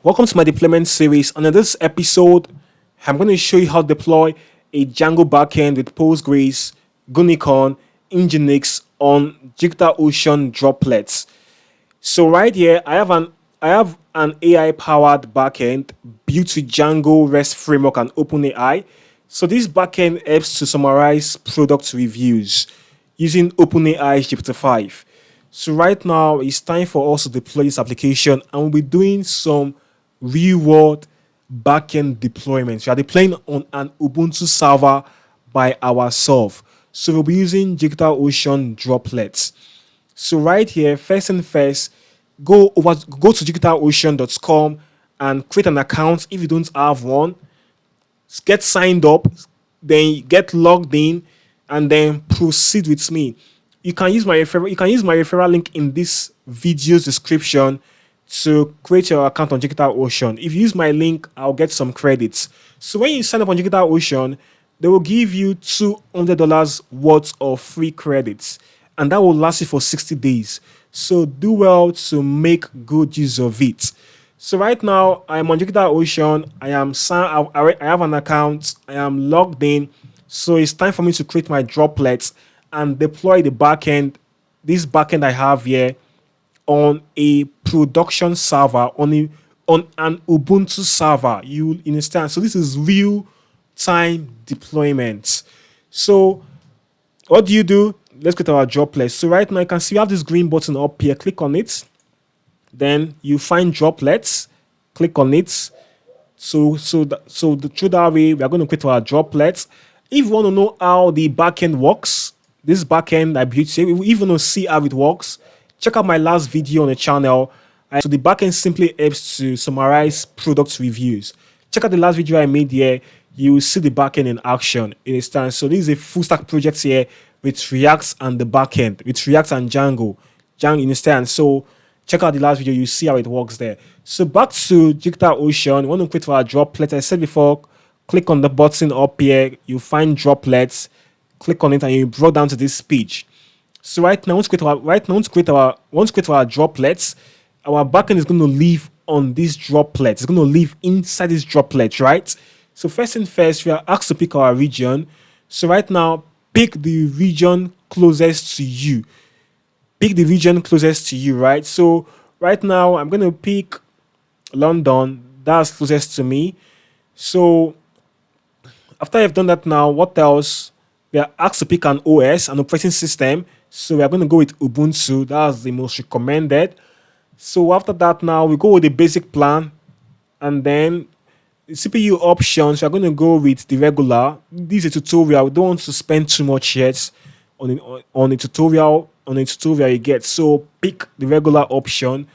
Welcome to my deployment series. And in this episode, I'm going to show you how to deploy a Django backend with Postgres, Gunicorn, Nginx on DigitalOcean droplets. So right here, I have an AI-powered backend built with Django REST framework and OpenAI. So this backend helps to summarize product reviews using OpenAI's GPT-5. So right now, it's time for us to deploy this application, and we'll be doing some real-world backend deployments. We are deploying on an Ubuntu server by ourselves. So we'll be using DigitalOcean droplets. So right here, first and first, go to digitalocean.com and create an account if you don't have one. Get signed up, then get logged in, and then proceed with me. You can use my referral link in this video's description to create your account on DigitalOcean. If you use my link, I'll get some credits. So when you sign up on DigitalOcean, they will give you $200 worth of free credits, and that will last you for 60 days. So do well to make good use of it. So right now, I'm on DigitalOcean. I have an account. I am logged in. So it's time for me to create my droplets and deploy the backend. This backend I have here on a production server, on an Ubuntu server. You understand? So this is real time deployment. So what do? Let's get our droplets. So right now you can see we have this green button up here. Click on it. Then you find droplets. Click on it. Through that way, we are going to create our droplets. If you want to know how the backend works, this backend I built here, if you want to see how it works, check out my last video on the channel. So the backend simply helps to summarize product reviews. Check out the last video I made here. You will see the backend in action. You understand? So this is a full stack project here with React and the backend, with React and Django. You understand? So check out the last video. You see how it works there. So back to DigitalOcean. We want to create our droplets. I said before, click on the button up here. You find droplets. Click on it, and you brought down to this page. So right now, once we create our droplets, our backend is going to live on these droplets. It's going to live inside these droplets, right? So first and first, we are asked to pick our region. So right now, pick the region closest to you. Pick the region closest to you, right? So right now, I'm going to pick London. That's closest to me. So after I've done that now, what else? We are asked to pick an OS, an operating system. So we are going to go with Ubuntu. That's the most recommended. So after that now, we go with the basic plan. And then the CPU options, we are going to go with the regular. This is a tutorial. We don't want to spend too much yet on a tutorial you get. So pick the regular option.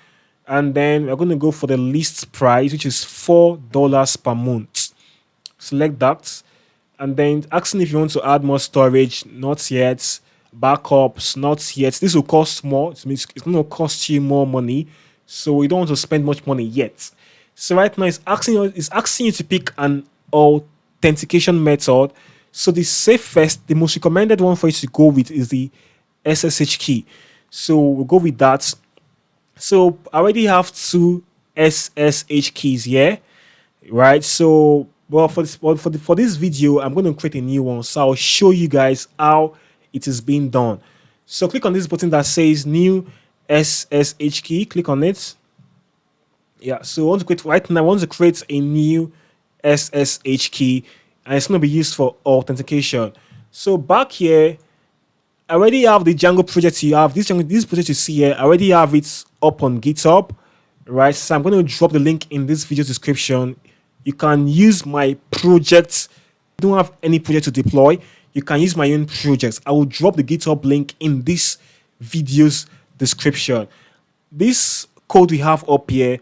And then we're going to go for the least price, which is $4 per month. Select that. And then asking if you want to add more storage, not yet. Backups, not yet. This will cost more. It means it's going to cost you more money. So we don't want to spend much money yet. So right now it's asking you to pick an authentication method. So the safest, the most recommended one for you to go with is the SSH key. So we'll go with that. So I already have two SSH keys here, right? So well, for this video, I'm going to create a new one. So I'll show you guys how it is being done. So click on this button that says new SSH key. Click on it. Yeah. So I want to create a new SSH key, and it's going to be used for authentication. So back here, I already have the Django project. You have this project you see here. I already have it up on GitHub, right? So I'm going to drop the link in this video description. You can use my project. If you don't have any project to deploy, you can use my own projects. I will drop the GitHub link in this video's description. This code we have up here,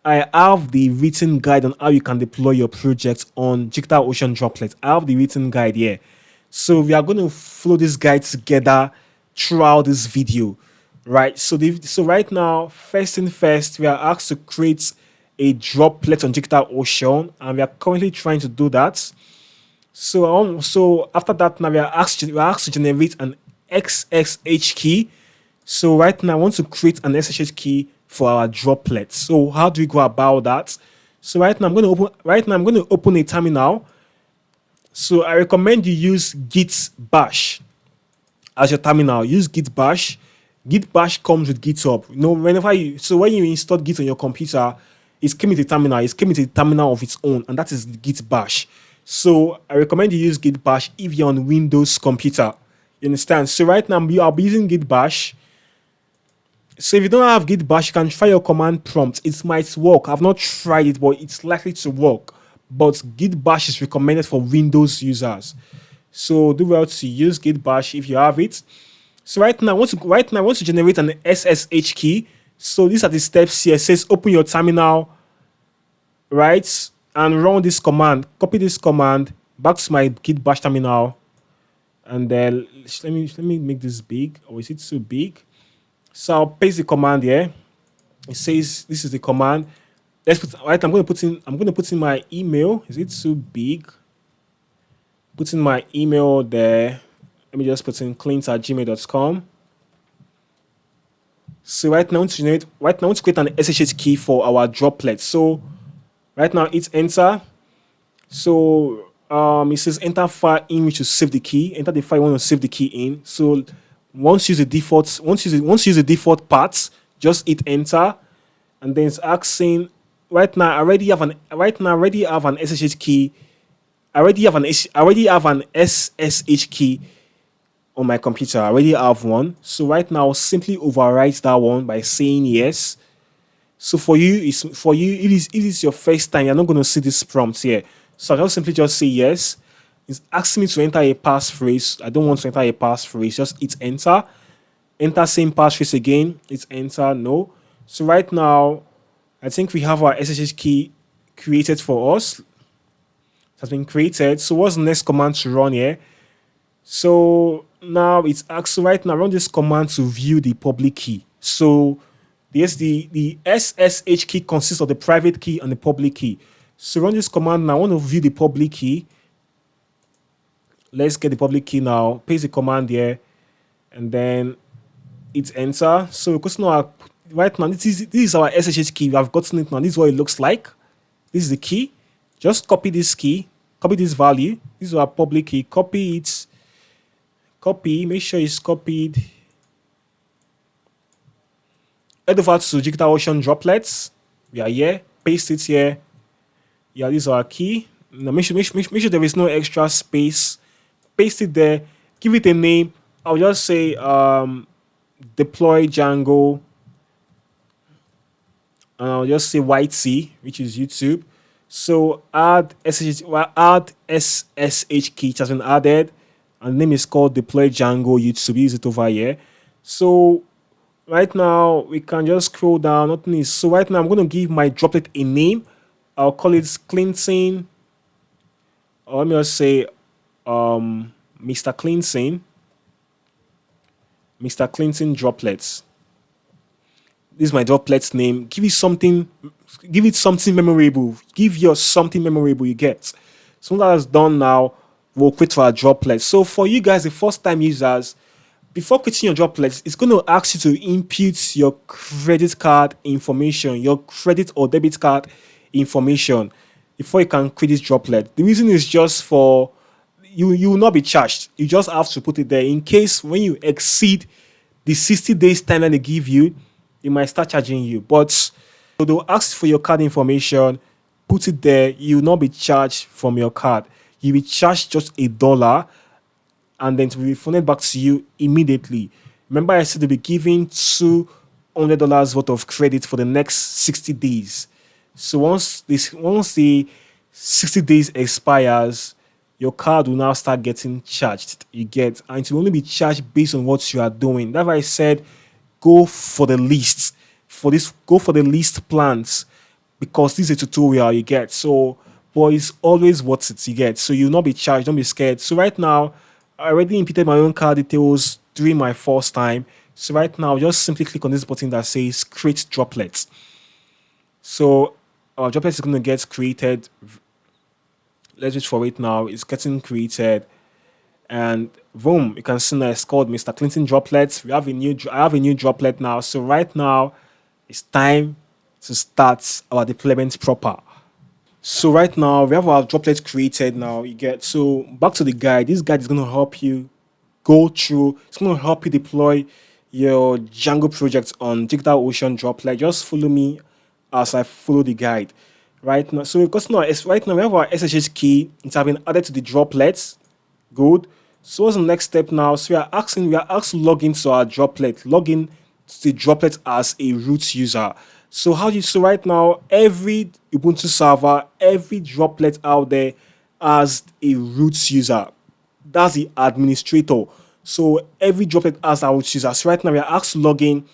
I have the written guide on how you can deploy your project on DigitalOcean droplets. I have the written guide here. So we are going to follow this guide together throughout this video, right? So right now, first thing first, we are asked to create a droplet on DigitalOcean, and we are currently trying to do that. So after that, now we are asked to generate an SSH key. So right now, I want to create an SSH key for our droplets. So how do we go about that? So right now I'm going to open a terminal. So I recommend you use git bash as your terminal. Use git bash. Git bash comes with GitHub. When you install Git on your computer, it came with a terminal. It came with a terminal of its own, and that is git bash. So I recommend you use git bash if you're on Windows computer. You understand? So right now I'll be using git bash. So if you don't have git bash, you can try your command prompt. It might work. I've not tried it, but it's likely to work. But git bash is recommended for Windows users. So do well to use git bash if you have it. So right now, I want to generate an SSH key. So these are the steps here. It says open your terminal, right, and run this command. Copy this command back to my git bash terminal, and then let me make this big. Or is it too big? So I'll paste the command here. It says this is the command. Let's put right. I'm going to put in my email. Is it too big? Put in my email there. Let me just put in clint@gmail.com. So right now, I want to create an SSH key for our droplet. So right now, it's enter. So it says enter file in which you save the key. Enter the file you want to save the key in. So once you use the default path, just hit enter, and then it's asking. Right now, I already have an SSH key. I already have an SSH key on my computer. I already have one. So right now, I'll simply overwrite that one by saying yes. So for you, if it's your first time, you're not going to see this prompt here. So I'll simply just say yes. It's asking me to enter a passphrase. I don't want to enter a passphrase. Just hit enter. Enter same passphrase again. It's enter. No. So right now, I think we have our SSH key created for us. It has been created. So what's the next command to run here? So now it's asking right now, run this command to view the public key. So yes, the SSH key consists of the private key and the public key. So run this command now. I want to view the public key. Let's get the public key now. Paste the command here, and then it's enter. So because now right now this is our SSH key. We have gotten it now. This is what it looks like. This is the key. Just copy this key. Copy this value. This is our public key. Copy it. Copy. Make sure it's copied. Head over to DigitalOcean droplets. We are here. Paste it here. Yeah, this is our key. Now make sure there is no extra space. Paste it there. Give it a name. I'll just say deploy Django. And I'll just say YT, which is YouTube. So add SSH key, which has been added. And the name is called deploy Django YouTube. Use it over here. So right now we can just scroll down. Nothing is. So right now I'm going to give my droplet a name. I'll call it Clinton. Or let me just say Mr. Clinton droplets. This is my droplet's name. Give it something memorable. Give your something memorable you get. So that is done now, we'll create for our droplets. So for you guys, the first time users, before creating your droplets, it's going to ask you to input your credit card information, your credit or debit card information before you can create this droplet. The reason is just for you will not be charged. You just have to put it there in case when you exceed the 60 days timeline they give you, they might start charging you. But so they'll ask for your card information, put it there. You will not be charged from your card. You'll be charged just $1, and then to be refunded back to you immediately. Remember, I said they'll be giving $200 worth of credit for the next 60 days. So once the 60 days expires, your card will now start getting charged. And it will only be charged based on what you are doing. That's why I said go for the least. Go for the least plans, because this is a tutorial you get. So, but it's always worth it you get. So you'll not be charged. Don't be scared. So right now, I already inputted my own card details during my first time. So right now, just simply click on this button that says create droplets. So our droplet is going to get created. Let's wait for it now. It's getting created, and boom, you can see now it's called Mr. Clinton droplets. I have a new droplet now. So right now, It's time to start our deployment proper. So right now we have our droplet created now. You get so back to the guide. This guide is going to help you go through. It's going to help you deploy your Django project on DigitalOcean droplet. Just follow me as I follow the guide. Right now, so because now it's right now we have our SSH key. It's have been added to the droplets. Good. So what's the next step now? So we are asked to log into our droplet, log in to the droplet as a root user. So how do you so right now every Ubuntu server, every droplet out there has a root user. That's the administrator. So every droplet has a root user. So right now we are asked to log in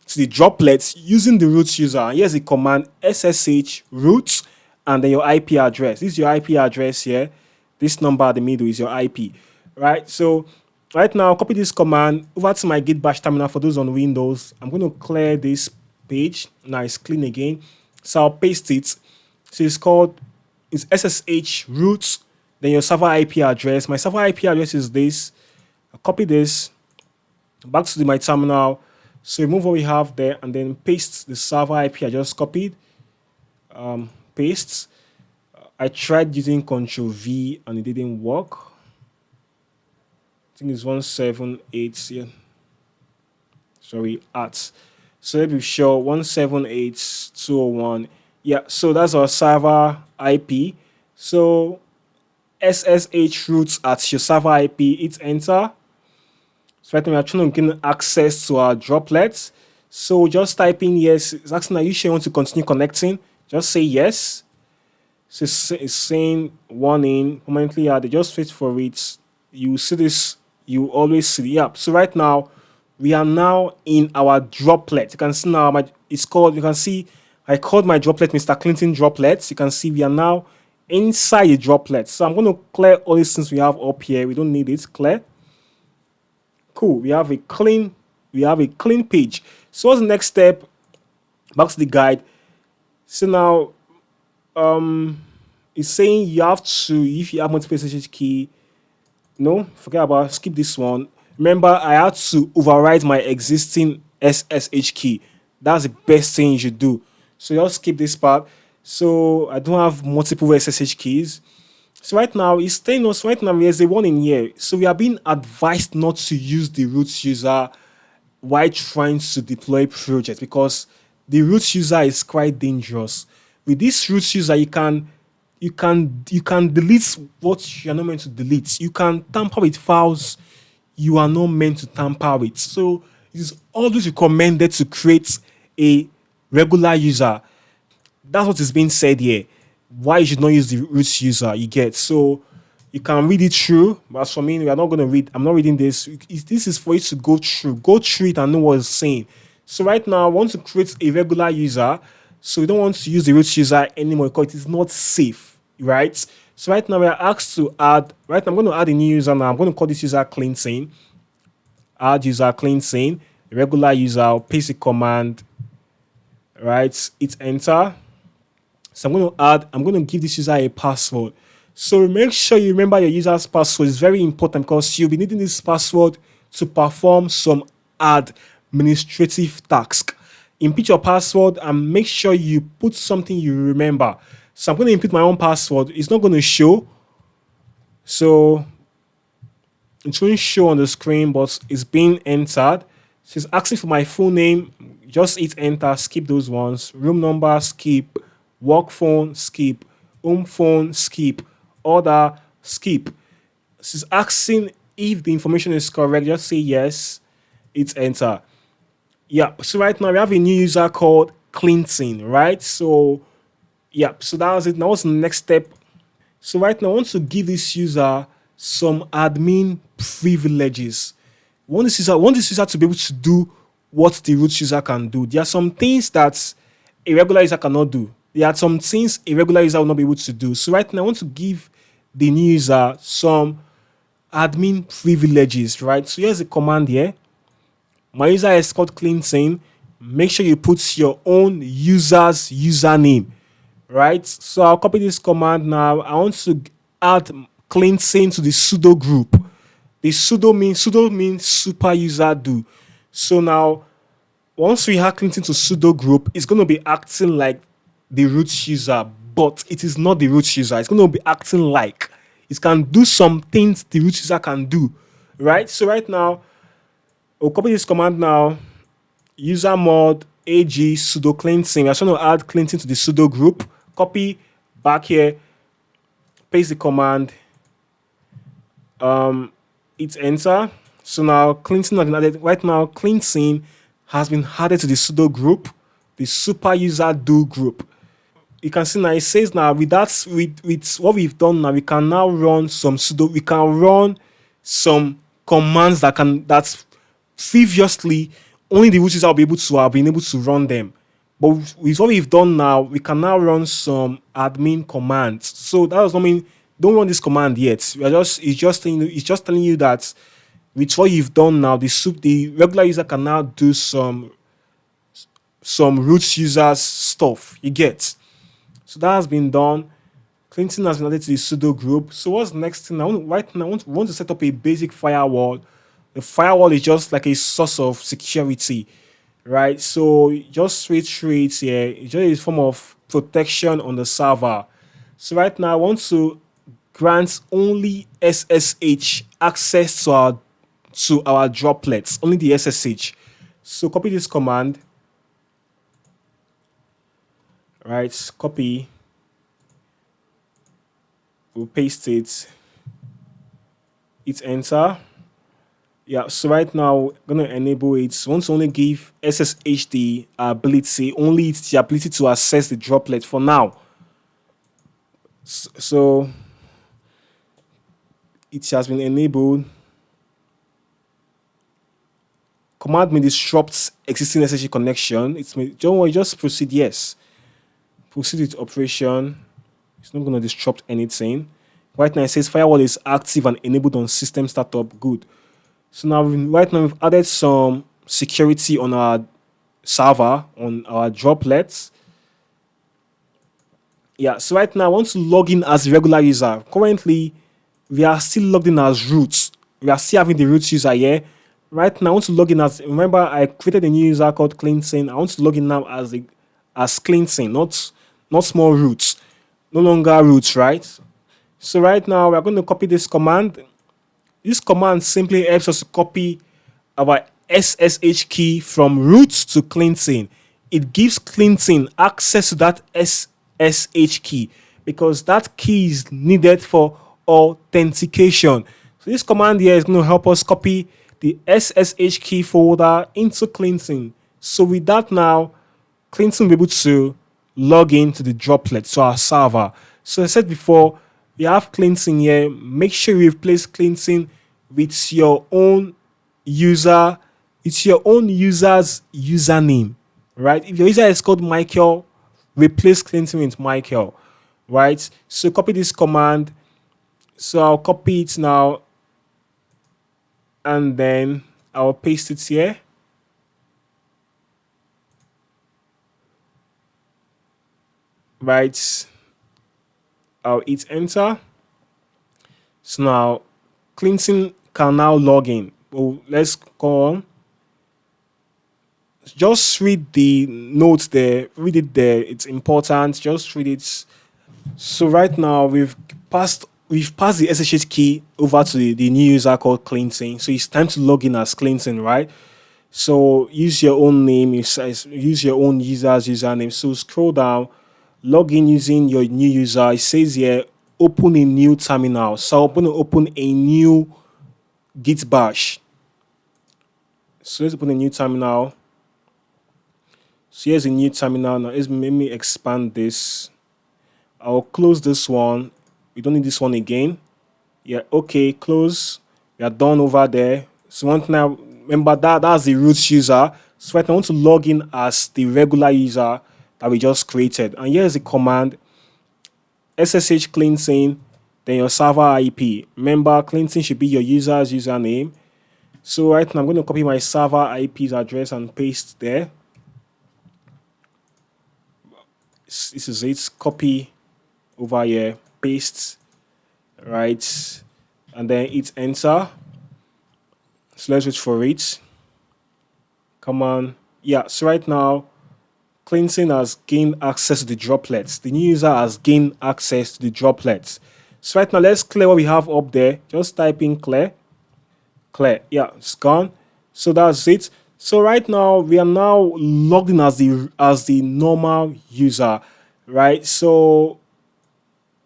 to the droplets using the root user. And here's the command SSH root and then your IP address. This is your IP address here. This number at the middle is your IP, right? So right now, copy this command over to my Git bash terminal for those on Windows. I'm going to clear this page. Now it's clean again. So I'll paste it. So it's SSH root, then your server IP address. My server IP address is this. I'll copy this back to my terminal. So remove what we have there and then paste the server IP I just copied. Paste. I tried using Control V and it didn't work. I think it's 178 here. Sorry, at. So let me show 178.201. Yeah, so that's our server IP. So SSH roots at your server IP, hit enter. So right now we are trying to gain access to our droplets. So just type in yes. It's asking, are you sure you want to continue connecting? Just say yes. So it's saying one in permanently added. Just wait for it. You see this. You always see the app. So right now, we are now in our droplet. You can see now it's called. You can see I called my droplet Mr. Clinton droplets. You can see we are now inside the droplet. So I'm going to clear all these things we have up here. We don't need it. Clear. Cool. We have a clean page. So what's the next step? Back to the guide. So now it's saying you have to, if you have multiple SSH key, no, forget about, skip this one. Remember, I had to override my existing SSH key. That's the best thing you should do. So just skip this part. So I don't have multiple SSH keys. So right now, it's telling us right now there's a one in here. So we are being advised not to use the root user while trying to deploy projects because the root user is quite dangerous. With this root user, you can delete what you're not meant to delete. You can tamper with files you are not meant to tamper with. So it is always recommended to create a regular user. That's what is being said here. Why you should not use the root user you get. So you can read it through, but as for me, we are not going to read. I'm not reading this. This is for you to go through it and know what it's saying. So right now, I want to create a regular user. So we don't want to use the root user anymore because it is not safe, right? So right now we are asked to add. Right now I'm going to add a new user now. I'm going to call this user cleansing. Add user cleansing. Regular user. I'll paste the command. Right, hit enter. So I'm going to give this user a password. So make sure you remember your user's password. It's very important because you'll be needing this password to perform some administrative task. Input your password and make sure you put something you remember. So I'm going to input my own password. It's not going to show. So it won't show on the screen, but it's being entered. So it's asking for my full name. Just hit enter, skip those ones. Room number, skip. Work phone, skip. Home phone, skip. Order, skip. So it's asking if the information is correct. Just say yes. Hit enter. Yeah. So right now we have a new user called cleansing, right? So yeah. So that was it. Now what's the next step? So right now I want to give this user some admin privileges. I want this user to be able to do what the root user can do. There are some things that a regular user cannot do. There are some things a regular user will not be able to do. So right now, I want to give the new user some admin privileges, right? So here's a command here. My user is called cleansing. Make sure you put your own user's username, right? So I'll copy this command now. I want to add cleansing to the sudo group. The sudo means super user do. So now Once we add clinton to sudo group, it's going to be acting like the root user, but it is not the root user. It's going to be acting like it can do some things the root user can do, right? So right now, we'll copy this command now. User mod ag sudo cleansing. We're trying to add clinton to the sudo group. Copy back here, paste the command, hit enter. So now cleansing has been added. Right now, cleansing has been added to the sudo group, the super user do group. You can see now it says now with that with what we've done now, we can now run some sudo. We can run some commands that previously only the root user will be able to have been able to run them. But with what we've done now, we can now run some admin commands. So that does not mean don't run this command yet. It's just telling you that with what you've done now, the regular user can now do some root users stuff. You get. So that has been done. Clinton has been added to the sudo group. So what's the next thing? Right now, we want to set up a basic firewall. The firewall is just like a source of security, right? So just switch rates here. It's just a form of protection on the server. So right now, I want to grant only SSH access to our droplets, only the SSH. So copy this command, right? Copy, we'll paste it, hit enter. Yeah, so right now we're gonna enable it. So want to only give SSH the ability, only it's the ability to access the droplet for now. So it has been enabled. Command may disrupt existing SSH connection. Don't worry, just proceed. Yes, proceed with operation. It's not gonna disrupt anything. Right now it says firewall is active and enabled on system startup. Good. So now, right now, we've added some security on our server, on our droplets. Yeah, so right now, I want to log in as a regular user. Currently, we are still logged in as root. We are still having the root user here. Right now, I want to log in as, remember, I created a new user called cleansing. I want to log in now as cleansing, not small roots. No longer roots, right? So right now, we're going to copy this command. This command simply helps us to copy our SSH key from root to cleansing. It gives cleansing access to that SSH key because that key is needed for authentication. So this command here is going to help us copy the SSH key folder into cleansing. So with that now, cleansing will be able to log into the droplet to our server. So I said before, you have cleansing here. Make sure you replace cleansing with your own user. It's your own user's username, right? If your user is called Michael, replace cleansing with Michael, right? So copy this command. So I'll copy it now, and then I'll paste it here. Right? I'll hit enter. So now cleansing can now log in. Well, let's go on. Just read the notes there. Read it there. It's important. Just read it. So right now we've passed the SSH key over to the new user called cleansing. So it's time to log in as cleansing, right? So use your own name. Use your own user's username. So scroll down. Log in using your new user. It says here, open a new terminal. So I'm going to open a new Git bash. So let's open a new terminal. So here's a new terminal. Now let me expand this. I'll close this one. We don't need this one again. Yeah, okay, close. We are done over there. So one thing now, remember that's the root user. So right now I want to log in as the regular user that we just created. And here's the command, SSH cleansing, then your server IP. Remember, cleansing should be your user's username. So right now I'm going to copy my server IP's address and paste there. This is it. Copy over here, paste, right, and then hit enter. So let's wait for it. Come on, Yeah, so right now, Clinton has gained access to the droplets. The new user has gained access to the droplets. So right now, let's clear what we have up there. Just type in clear. Clear. Yeah, it's gone. So that's it. So right now we are now logged in as the normal user, right? So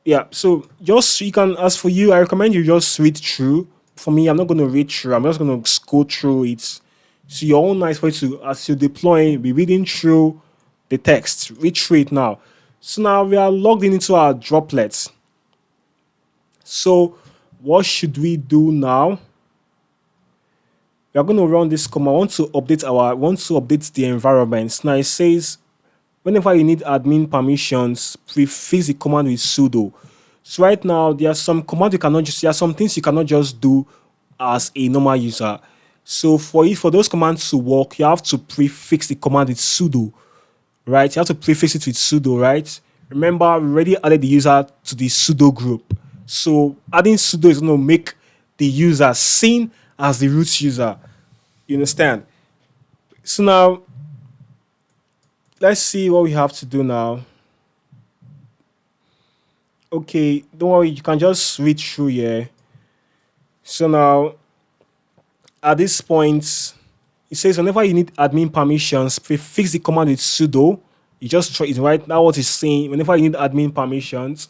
yeah, so just you can as for you, I recommend you just read through. For me, I'm not gonna read through, I'm just gonna go through it. So your own nice way to as you deploy, be reading through the text. Read through it now. So now we are logged in into our droplets. So what should we do now? We are going to run this command. Want to update the environment. Now it says whenever you need admin permissions, prefix the command with sudo. So right now there are some commands you cannot just there are some things you cannot just do as a normal user. So for those commands to work, you have to prefix the command with sudo, right? You have to prefix it with sudo, right? Remember, we already added the user to the sudo group. So adding sudo is going to make the user seen as the root user. You understand? So now let's see what we have to do now. Okay, don't worry, you can just read through here. So now at this point, it says whenever you need admin permissions, prefix the command with sudo. You just try it right now. What it's saying, whenever you need admin permissions.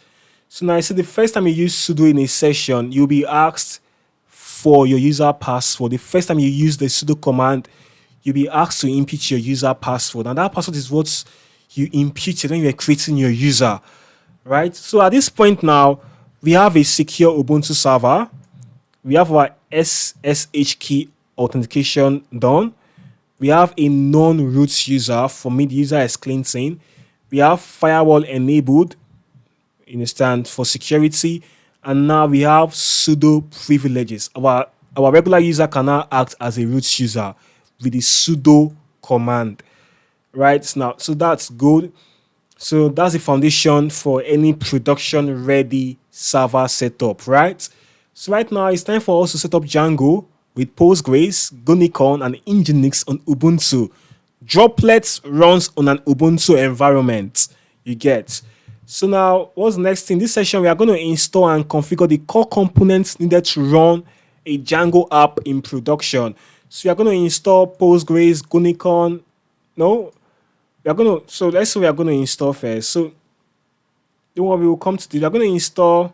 So now I see the first time you use sudo in a session, you'll be asked for your user password. The first time you use the sudo command, you'll be asked to input your user password. And that password is what you imputed when you were creating your user. Right? So at this point now, we have a secure Ubuntu server. We have our SSH key authentication done. We have a non-root user. For me, the user is Clinton. We have firewall enabled, you understand, for security. And now we have sudo privileges. Our regular user can now act as a root user with the sudo command. Right now, so that's good. So that's the foundation for any production ready server setup, right? So right now it's time for us to set up Django with Postgres, Gunicorn, and Nginx on Ubuntu. Droplets runs on an Ubuntu environment. You get. So now what's the next thing? This session we are going to install and configure the core components needed to run a Django app in production. So we are going to install Postgres, Gunicorn. No, we are going to. So let's say we are going to install first. So then what we will come to do, we are going to install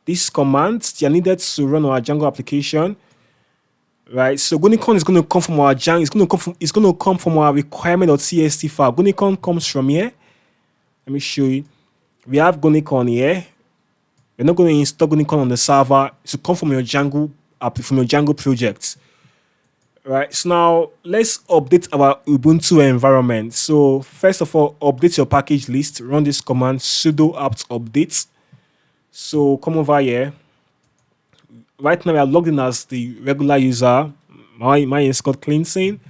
these commands. They are needed to run our Django application, right? So Gunicorn is going to come from our Django. It's going to come from our requirement.txt file. Gunicorn comes from here. Let me show you. We have Gunicorn here. We're not going to install Gunicorn on the server. It will come from your Django project. Right, so now let's update our Ubuntu environment. So first of all, update your package list. Run this command sudo apt update. So come over here. Right now we are logged in as the regular user. Mine is called Clinton.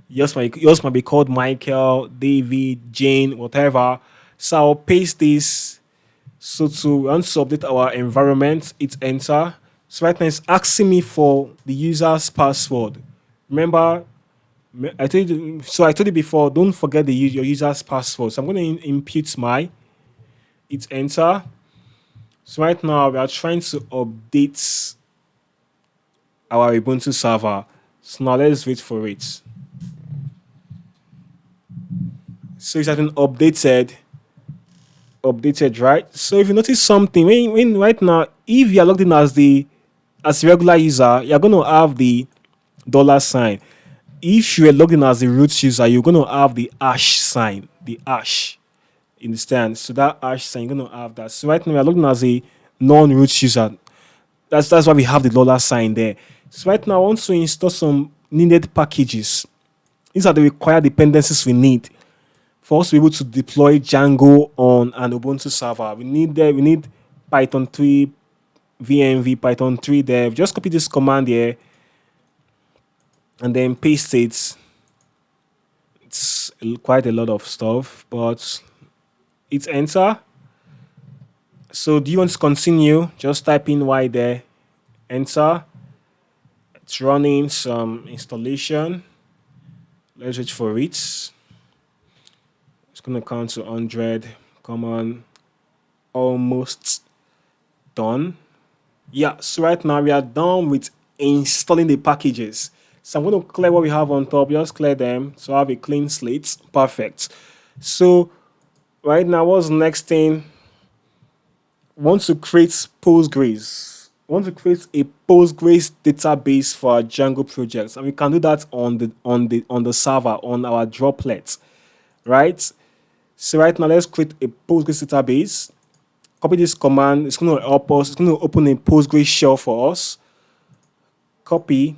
Yours might be called Michael, David, Jane, whatever. So I'll paste this. So once to update our environment, it's enter. So right now it's asking me for the user's password. Remember, I told you before, don't forget your user's password. So I'm going to input it's enter. So right now we are trying to update our Ubuntu server. So now let's wait for it. So it has been updated, right? So if you notice something, when right now, if you are logged in as a regular user, you're going to have the $sign. If you are logged in as a root user, you're going to have the hash sign, the hash. You understand? So that hash sign, you're going to have that. So right now, we are logged in as a non-root user. That's why we have the $sign there. So right now, I want to install some needed packages. These are the required dependencies we need for us to be able to deploy Django on an Ubuntu server. We need Python 3, VMV, Python 3 dev. Just copy this command here and then paste it. It's quite a lot of stuff, but it's enter. So do you want to continue? Just type in Y there, enter. It's running some installation. Let's wait for it. It's gonna count to 100. Come on, almost done. Yeah, so right now we are done with installing the packages. So I'm going to clear what we have on top, just clear them so I have a clean slate. Perfect. So right now, what's the next thing? Want to create Postgres. Want to create a Postgres database for our Django projects, and we can do that on the server on our droplet, right? So right now, let's create a Postgres database. Copy this command. It's going to help us. It's going to open a Postgres shell for us. Copy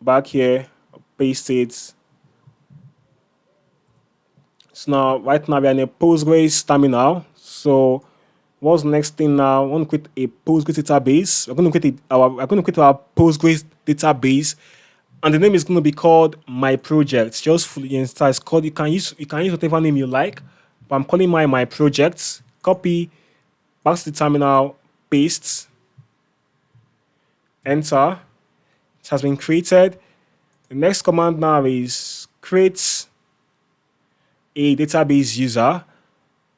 back here, paste it. So now, right now, we are in a Postgres terminal. So what's the next thing now? We want to create a Postgres database. We're going to create our Postgres database, and the name is going to be called My Projects. Just fully install. It's called. You can use whatever name you like, but I'm calling my projects. Copy back to the terminal, paste, enter. It has been created. The next command now is create a database user.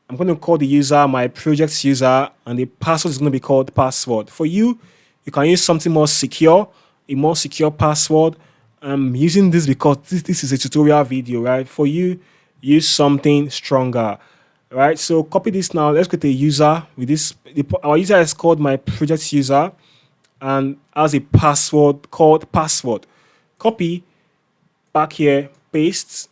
I'm going to call the user my project user, and the password is going to be called password. For you, you can use something more secure, a more secure password. I'm using this because this is a tutorial video, right? For you, use something stronger, right? So copy this now. Let's create a user with this. Our user is called my project user and has a password called password. Copy back here, paste.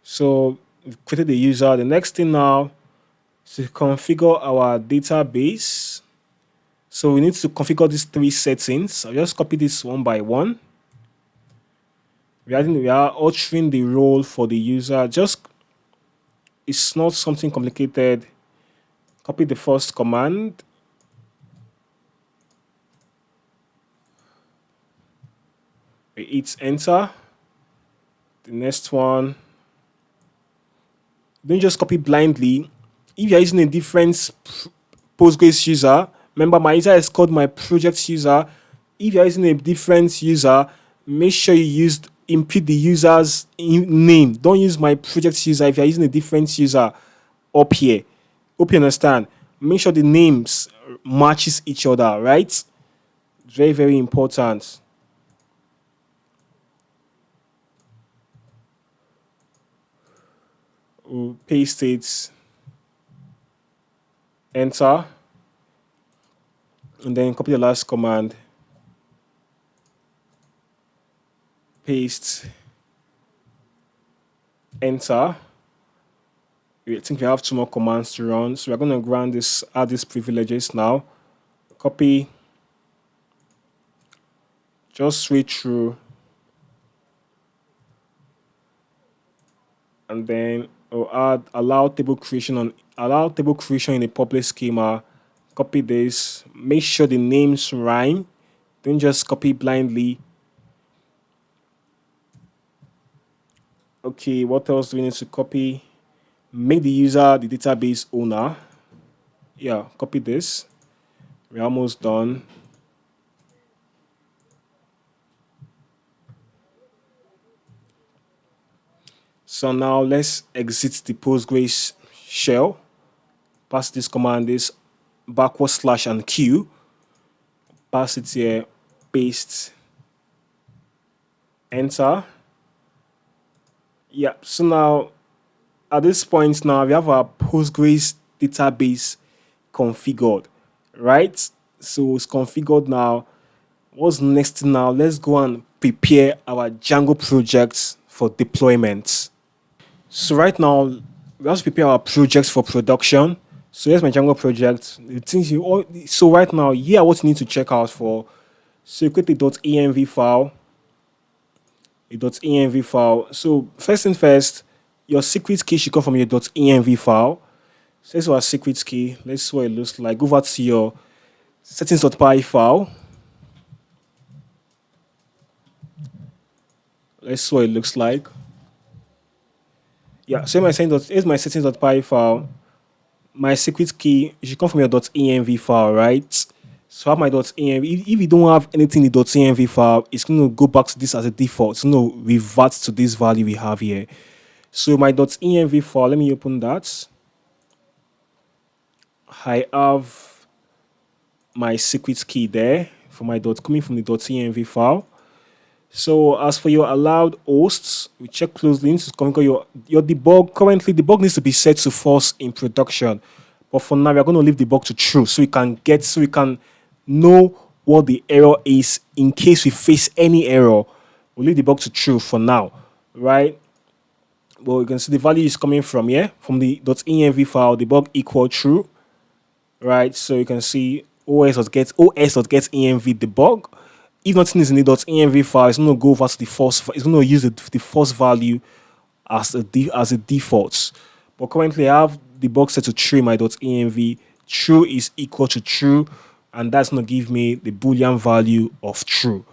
So we've created the user. The next thing now is to configure our database. So we need to configure these three settings. I'll just copy this one by one. We are altering the role for the user. Just it's not something complicated. Copy the first command. We hit enter. The next one. Don't just copy blindly. If you're using a different Postgres user, remember my user is called my project user. If you're using a different user, make sure you input the user's name. Don't use my project user if you're using a different user up here. Hope you understand. Make sure the names matches each other, right? Very, very important. We'll paste it, enter, and then copy the last command, paste, enter. I think we have two more commands to run, so we're going to add these privileges now. Copy, just switch through, and then we'll add allow table creation in a public schema. Copy this. Make sure the names rhyme. Don't just copy blindly. Okay, what else do we need to copy? Make the user the database owner. Yeah, copy this. We're almost done. So now let's exit the Postgres shell. Pass this command, this / and Q. Pass it here, paste, enter. Yeah, so now at this point now we have our Postgres database configured, right? So it's configured now. What's next now? Let's go and prepare our Django projects for deployment. So right now, we have to prepare our projects for production. So here's my Django project. So right now, here what you need to check out for. So you create a .env file. So first thing first, your secret key should come from your .env file. So this is our secret key. Let's see what it looks like. Go over to your settings.py file. Let's see what it looks like. Yeah, so here's my settings.py file. My secret key should come from your .env file, right? So I have my .env. If you don't have anything in the .env file, it's going to go back to this as a default. It's going to revert to this value we have here. So my .env file, let me open that. I have my secret key there for my coming from the .env file. So as for your allowed hosts, we check closely. This is your debug. Currently, debug needs to be set to false in production, but for now, we are going to leave debug to true, so we can know what the error is in case we face any error. We'll leave debug to true for now, right? Well, you can see the value is coming from here from the .env file. Debug equal true, right? So you can see os.get env debug. If nothing is in the .env file, it's going to go over to the false. It's going to use the false value as a default. But currently, I have debug set to true in my .env. True is equal to true, and that's going to give me the boolean value of true.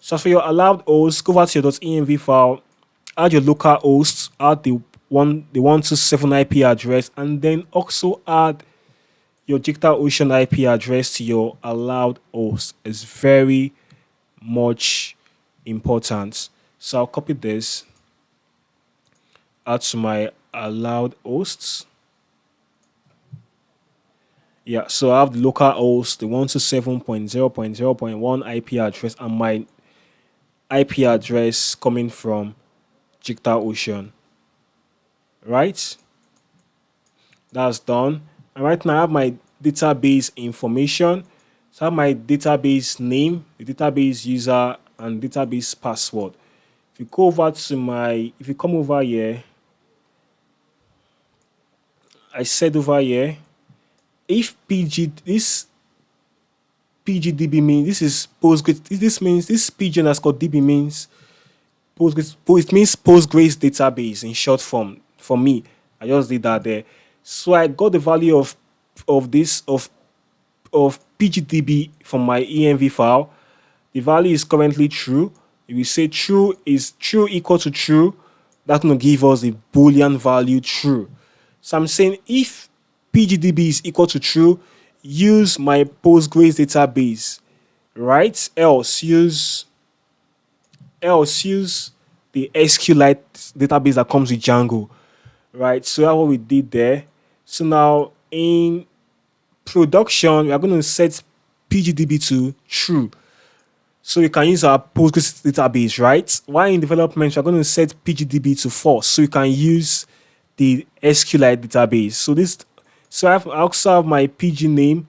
So for your allowed host, go over to your .env file, add your local host, add the 127 IP address, and then also add your DigitalOcean IP address to your allowed host. It's very much important. So I'll copy this, add to my allowed hosts. Yeah, so I have the local host, the 127.0.0.1 IP address, and my IP address coming from DigitalOcean. Right? That's done. And right now I have my database information. So I have my database name, the database user, and database password. If you go over to if you come over here, I said over here, if this PGDB means this is Postgres, this means this PG underscore DB means Postgres, it means Postgres database in short form. For me, I just did that there. So I got the value of PGDB from my env file. The value is currently true. If we say true is true equal to true, that's going to give us the boolean value true. So I'm saying if PGDB is equal to true, use my Postgres database, right? Else use the SQLite database that comes with Django, right? So that's what we did there. So now in production, we are going to set PGDB to true. So we can use our Postgres database, right? While in development, we're going to set PGDB to false. So we can use the SQLite database. So I also have my PG name,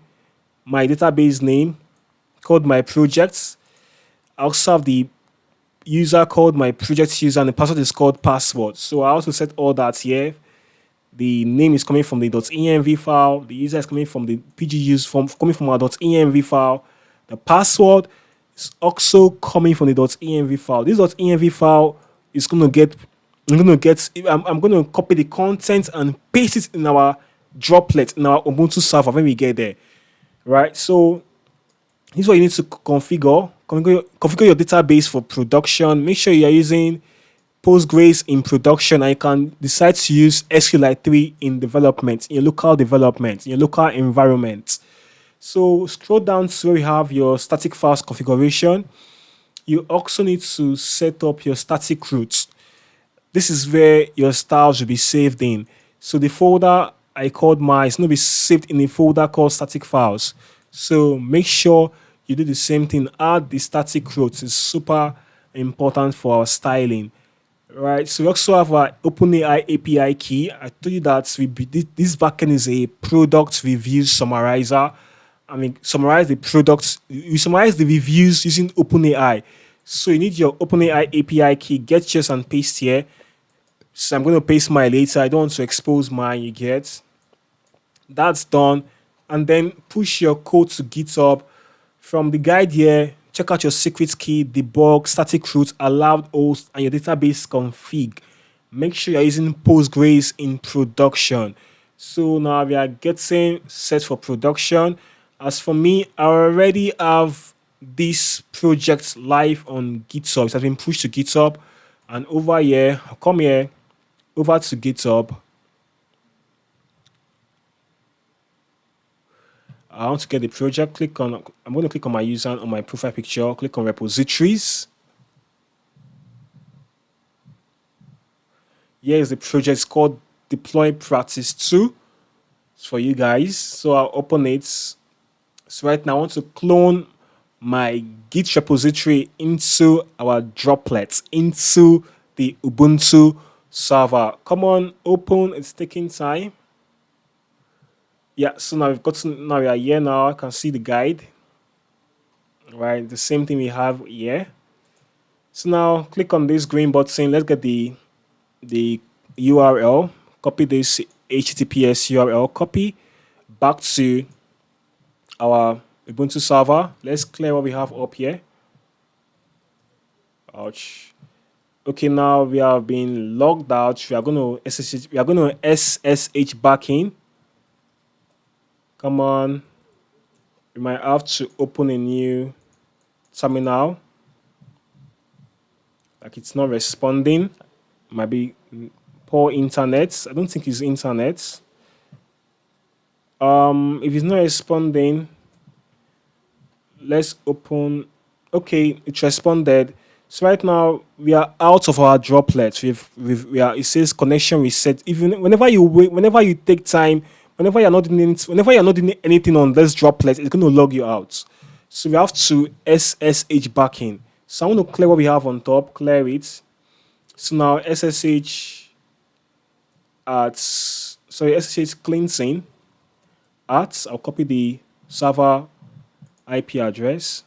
my database name called my projects. I also have the user called my project user, and the password is called password. So I also set all that here. The name is coming from the .env file. The user is coming from the PG use coming from our .env file. The password is also coming from the .env file. This .env file is going to I'm going to copy the content and paste it in our droplet in our Ubuntu server when we get there, right? So this is what you need to configure. Configure your database for production. Make sure you are using Postgres in production, and you can decide to use SQLite 3 in development, in your local development, in your local environment. So scroll down to where we have your static files configuration. You also need to set up your static root. This is where your styles will be saved in. So the folder I called it's going to be saved in a folder called static files. So make sure you do the same thing. Add the static root. It's super important for our styling. Right, so we also have our OpenAI API key. I told you that this backend is a product review summarizer. Summarize the products. You summarize the reviews using OpenAI. So you need your OpenAI API key. Get yours and paste here. So I'm going to paste mine later. I don't want to expose mine. You get that's done, and then push your code to GitHub. From the guide here, check out your secret key, debug, static root, allowed host, and your database config. Make sure you're using Postgres in production. So now we are getting set for production. As for me, I already have this project live on GitHub. It has been pushed to GitHub. And over here, I'll come here, over to GitHub. I want to get the project. I'm going to click on my user on my profile picture. Click on repositories. Here's the project. It's called Deploy Practice 2. It's for you guys. So I'll open it. So right now I want to clone my Git repository into our droplets, into the Ubuntu server. Come on, open. It's taking time. Yeah, so now we are here now. I can see the guide. Right, the same thing we have here. So now click on this green button. Let's get the URL. Copy this HTTPS URL. Copy back to our Ubuntu server. Let's clear what we have up here. Ouch. Okay, now we have been logged out. We are going to SSH back in. Come on. We might have to open a new terminal. Like it's not responding. Might be poor internet. I don't think it's internet. If it's not responding, let's open. Okay, it responded. So right now we are out of our droplets. It says connection reset. Even whenever you wait, whenever you take time, whenever you're not doing anything on this droplet, it's going to log you out. So we have to SSH back in. So I want to clear what we have on top. Clear it. So now SSH cleansing at. I'll copy the server IP address.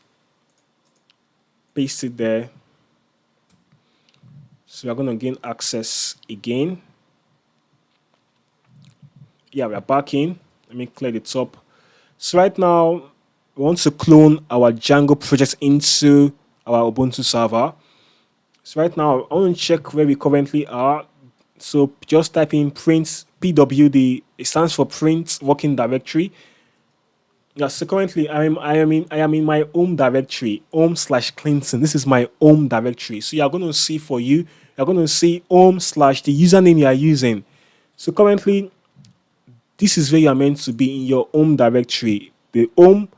Paste it there. So we're going to gain access again. Yeah, we're back in. Let me clear the top. So right now, we want to clone our Django project into our Ubuntu server. So right now, I want to check where we currently are. So just type in print pwd. It stands for print working directory. Yeah, so currently I am in my home directory, home/cleansing. This is my home directory. So you're going to see you're going to see home/ the username you are using. So currently, this is where you are meant to be in your home directory. The home,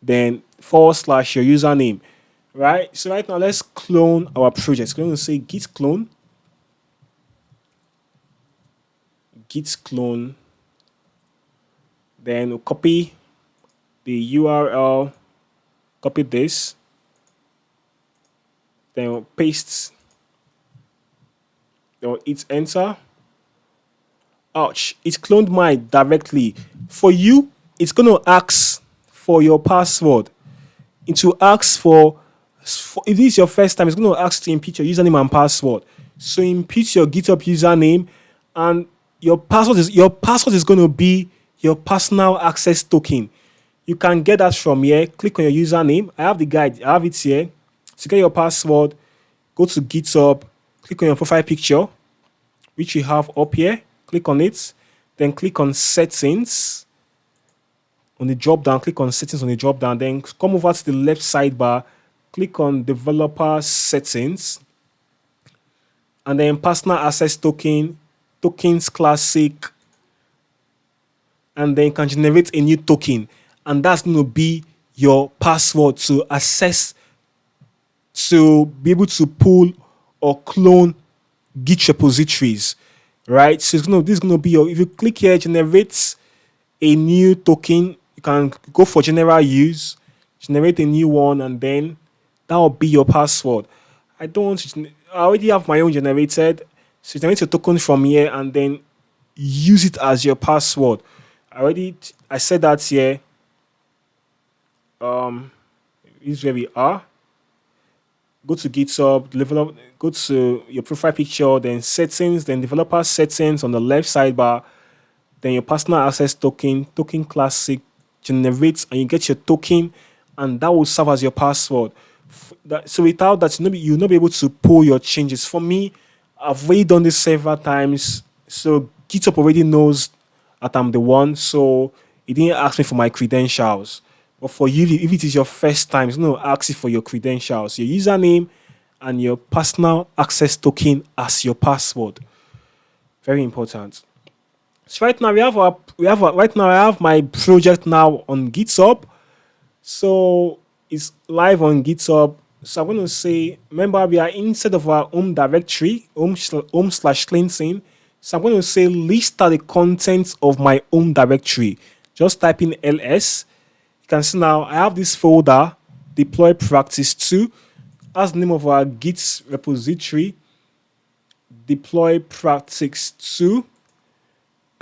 then / your username. Right? So right now, let's clone our project. We're going to say git clone. Git clone. Then we'll copy the URL, copy this, then we'll paste, then we'll hit enter. Ouch, it cloned mine directly. For you, it's going to ask for your password. It will ask for if this is your first time, it's going to ask to input your username and password. So input your GitHub username, and your password is going to be your personal access token. You can get that from here. Click on your username. I have the guide. I have it here. To get your password, go to GitHub. Click on your profile picture, which you have up here. Click on it. Then click on settings. On the drop down, click on settings on the drop down. Then come over to the left sidebar. Click on developer settings. And then personal access token, tokens classic. And then you can generate a new token. And that's going to be your password to access, to be able to pull or clone Git repositories, right? So this is going to be if you click here, generate a new token, you can go for general use, generate a new one, and then that will be your password. I already have my own generated, so generate a token from here and then use it as your password. I said that here. This is where we are. Go to GitHub, go to your profile picture, then settings, then developer settings on the left sidebar, then your personal access token classic generates, and you get your token, and that will serve as your password. So without that, you'll not be able to pull your changes. For me, I've already done this several times, so GitHub already knows that I'm the one, so it didn't ask me for my credentials. But for you, if it is your first time, it's going to ask you for your credentials, your username, and your personal access token as your password. Very important. So right now right now I have my project now on GitHub. So it's live on GitHub. So I'm going to say, remember, we are inside of our home directory, home slash cleansing. So I'm going to say, list out the contents of my home directory. Just type in ls. You can see now I have this folder, deploy practice 2. That's the name of our Git repository, deploy practice 2.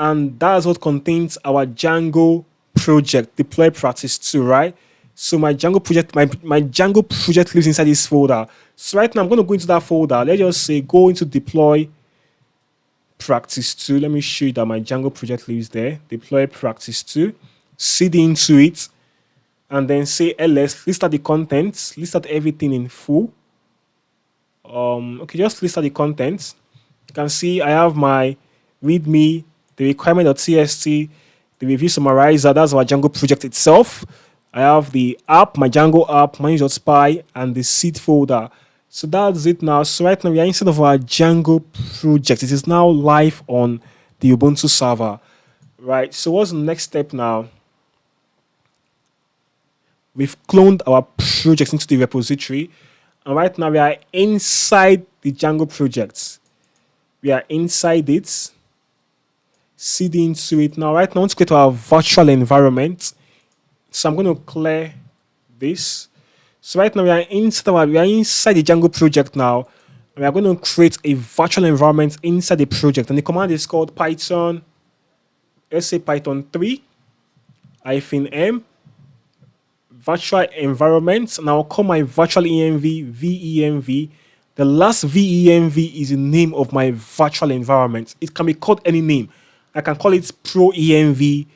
And that's what contains our Django project, deploy practice 2, right? So my Django project, my Django project lives inside this folder. So right now I'm going to go into that folder. Let's just say go into deploy practice 2. Let me show you that my Django project lives there. Deploy practice 2. CD into it. And then say ls, list out the contents, list out everything in full. Okay, just list out the contents. You can see I have my readme, the requirement.txt, the review summarizer, that's our Django project itself. I have the app, my Django app, manage.spy, and the seed folder. So that's it now. So right now we are inside of our Django project. It is now live on the Ubuntu server. Right. So what's the next step now? We've cloned our project into the repository. And right now we are inside the Django project. We are inside it. CD into it. Now, right now, I want to create our virtual environment. So I'm going to clear this. So right now we are inside the Django project now. And we are going to create a virtual environment inside the project. And the command is called Python, let's say Python 3 -m virtual environment. And I'll call my virtual env VENV. The last VENV is the name of my virtual environment. It can be called any name. I can call it Pro ENV,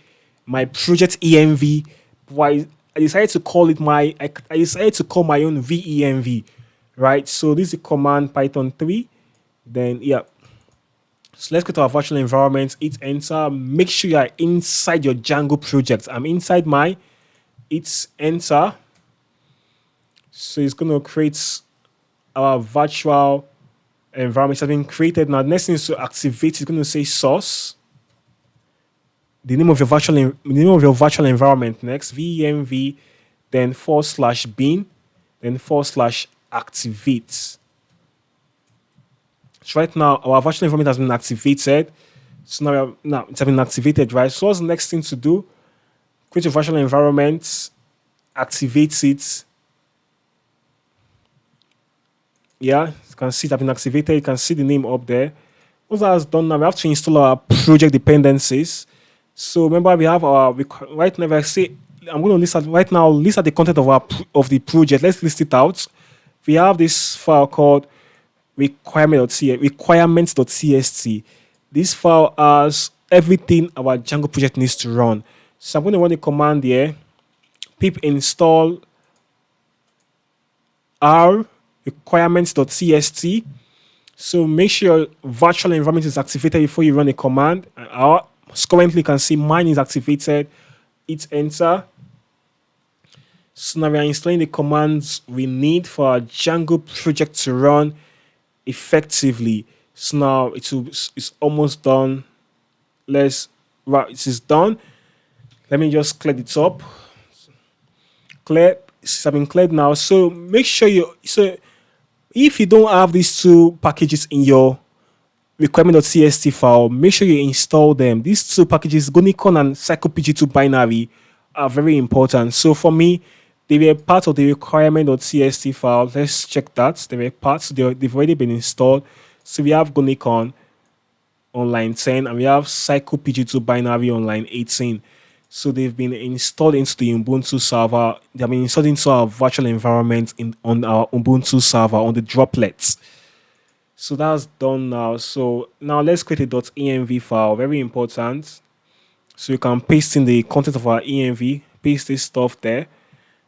my project ENV. But I decided to call it I decided to call my own VENV, right? So this is the command Python 3. Then yeah. So let's go to our virtual environment. Hit enter. Make sure you are inside your Django project. I'm inside my. It's enter. So it's going to create our virtual environment. Has been created. Now, the next thing is to activate. It's going to say source. The name of your virtual environment next. VENV, then /bin, then /activate. So right now our virtual environment has been activated. So now it's been activated, right? So what's the next thing to do? Create a virtual environment, activate it. Yeah, you can see it has been activated. You can see the name up there. Once that's done, now we have to install our project dependencies. So remember, we have our right now. If I say I'm going to list out right now, list out the content of the project. Let's list it out. We have this file called requirements.txt. This file has everything our Django project needs to run. So I'm going to run the command here: pip install r requirements.txt. So make sure your virtual environment is activated before you run the command. Currently, you can see mine is activated. Hit enter. So now we are installing the commands we need for our Django project to run effectively. So now it's almost done. It is done. Let me just clear the top. Clear. It's been cleared now. So make sure if you don't have these two packages in your requirement.txt file, make sure you install them. These two packages, Gunicorn and CyclePG2 binary, are very important. So for me, they were part of the requirement.txt file. Let's check that. They were parts. They've already been installed. So we have Gunicorn on line 10 and we have CyclePG2 binary on line 18. So they've been installed into the Ubuntu server. They've been installed into our virtual environment on our Ubuntu server on the droplets. So that's done now. So now let's create a .env file. Very important. So you can paste in the content of our env. Paste this stuff there.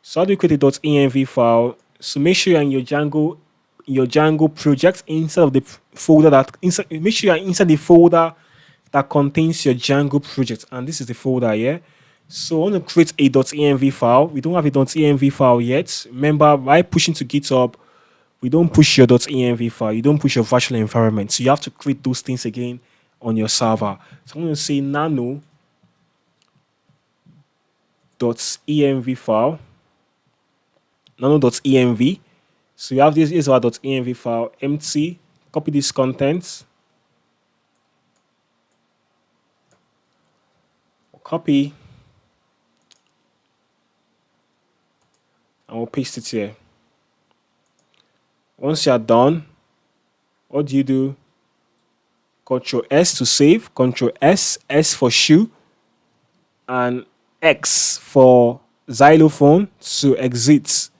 So how do you create a .env file? So make sure you're in your Django project inside of the folder make sure you're inside the folder that contains your Django project. And this is the folder here. So I want to create a .env file. We don't have a .env file yet. Remember, by pushing to GitHub, we don't push your .env file. You don't push your virtual environment. So you have to create those things again on your server. So I'm going to say nano.env file, nano.env. So we have this is our .env file, empty. Copy this content, copy, and we'll paste it here. Once you're done, what do? Control S to save, Control S, S for shoe, and X for xylophone to exit.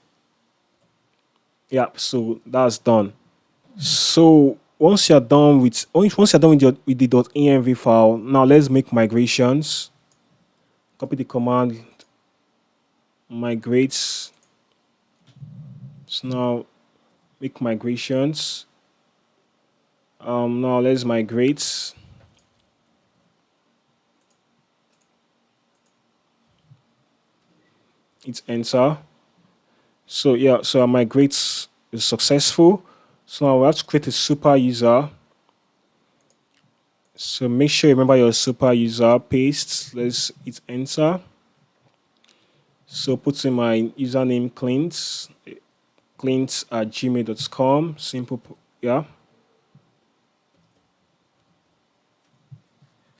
Yep, so that's done. So once you're done with the .env file, now let's make migrations. Copy the command migrates. So now make migrations. Now let's migrate. It's enter. So yeah, so our migrate is successful. So now we have to create a super user. So make sure you remember your super user, paste, let's hit enter. So put in my username clint@gmail.com, simple, yeah.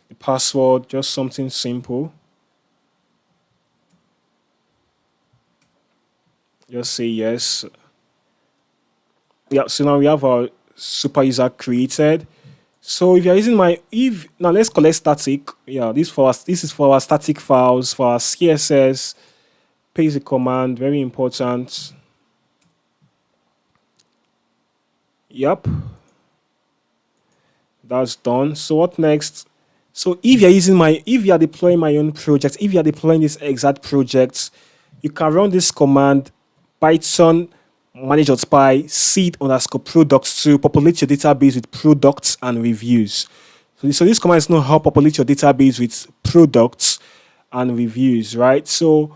The password, just something simple. Just say yes. Yeah, so now we have our super user created. So if you're using now let's collect static. Yeah, this is for our static files, for our CSS. Paste the command, very important. Yep. That's done. So what next? So if you are deploying my own project, if you are deploying this exact project, you can run this command Python manage.py seed_products to populate your database with products and reviews. So this command is going to help populate your database with products and reviews, right? So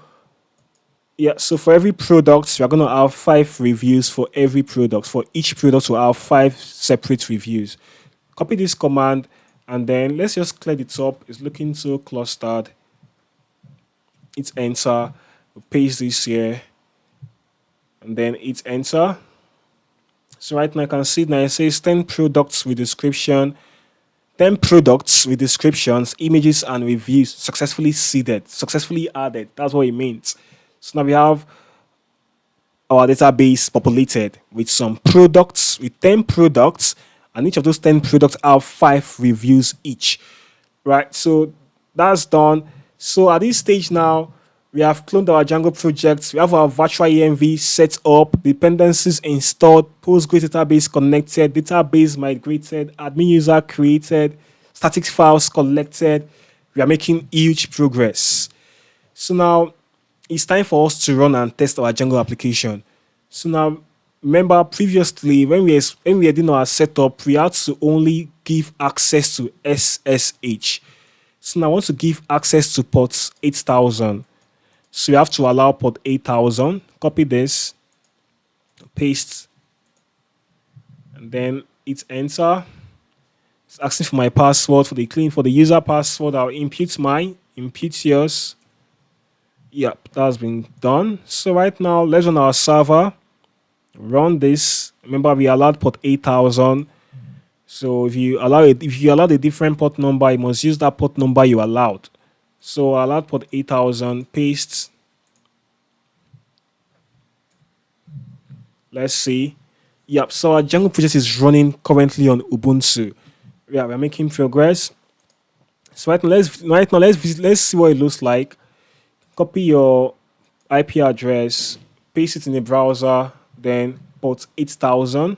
yeah, so for every product, we are going to have 5 reviews for every product. For each product, we'll have 5 separate reviews. Copy this command, and then let's just clear the top. It's looking so clustered. It's enter. We'll paste this here, and then it's enter. So right now I can see now it says 10 products with description, 10 products with descriptions, images, and reviews successfully seeded, successfully added. That's what it means. So now we have our database populated with some products, with 10 products, and each of those 10 products have 5 reviews each. Right, so that's done. So at this stage now, we have cloned our Django projects. We have our virtual env set up, dependencies installed, Postgres database connected, database migrated, admin user created, static files collected. We are making huge progress. So now it's time for us to run and test our Django application. So now, remember previously when we were doing our setup, we had to only give access to SSH. So now I want to give access to port 8000. So you have to allow port 8000. Copy this, paste, and then hit enter. It's asking for my password for the user password. I'll impute mine, impute yours. Yep, that's been done. So right now, let's run our server. Run this. Remember, we allowed port 8000. So if you allow a different port number, you must use that port number you allowed. So I allowed port 8000. Paste. Let's see. Yep. So our Django project is running currently on Ubuntu. Yeah, we're making progress. So right now, let's see what it looks like. Copy your IP address, paste it in the browser, then port 8000.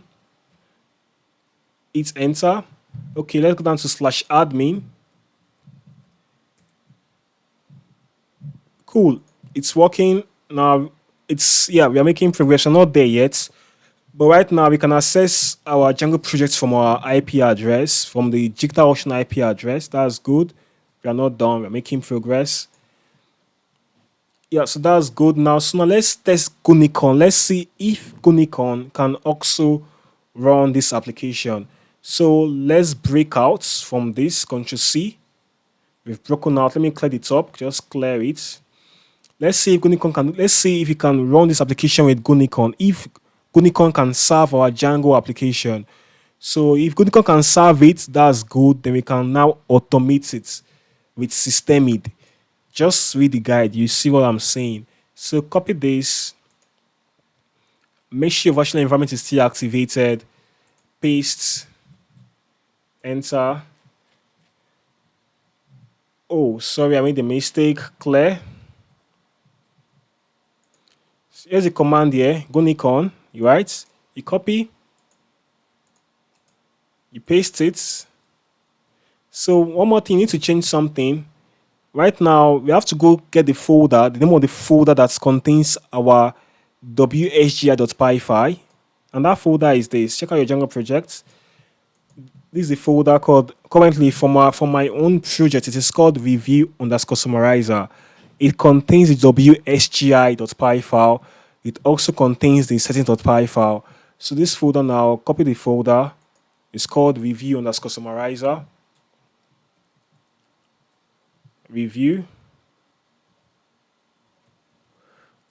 Hit enter. Okay, let's go down to /admin. Cool, it's working now. We are making progress. We're not there yet, but right now we can access our Django project from our IP address, from the DigitalOcean IP address. That's good. We are not done. We're making progress. Yeah, so that's good now. So now let's test Gunicorn. Let's see if Gunicorn can also run this application. So let's break out from this. Control C. We've broken out. Let me clear the top. Just clear it. Let's see if Gunicorn can. Let's see if you can run this application with Gunicorn. If Gunicorn can serve our Django application. So if Gunicorn can serve it, that's good. Then we can now automate it with systemid. Just read the guide. You see what I'm saying. So copy this. Make sure your virtual environment is still activated. Paste. Enter. Oh, sorry, I made a mistake. Clear. Here's the command here. Gunicorn. You write. You copy. You paste it. So one more thing, you need to change something. Right now, we have to go get the folder, the name of the folder that contains our wsgi.py file. And that folder is this. Check out your Django project. This is the folder called, currently for my own project, it is called review underscore summarizer. It contains the wsgi.py file. It also contains the settings.py file. So this folder now, copy the folder. It's called review underscore summarizer. Review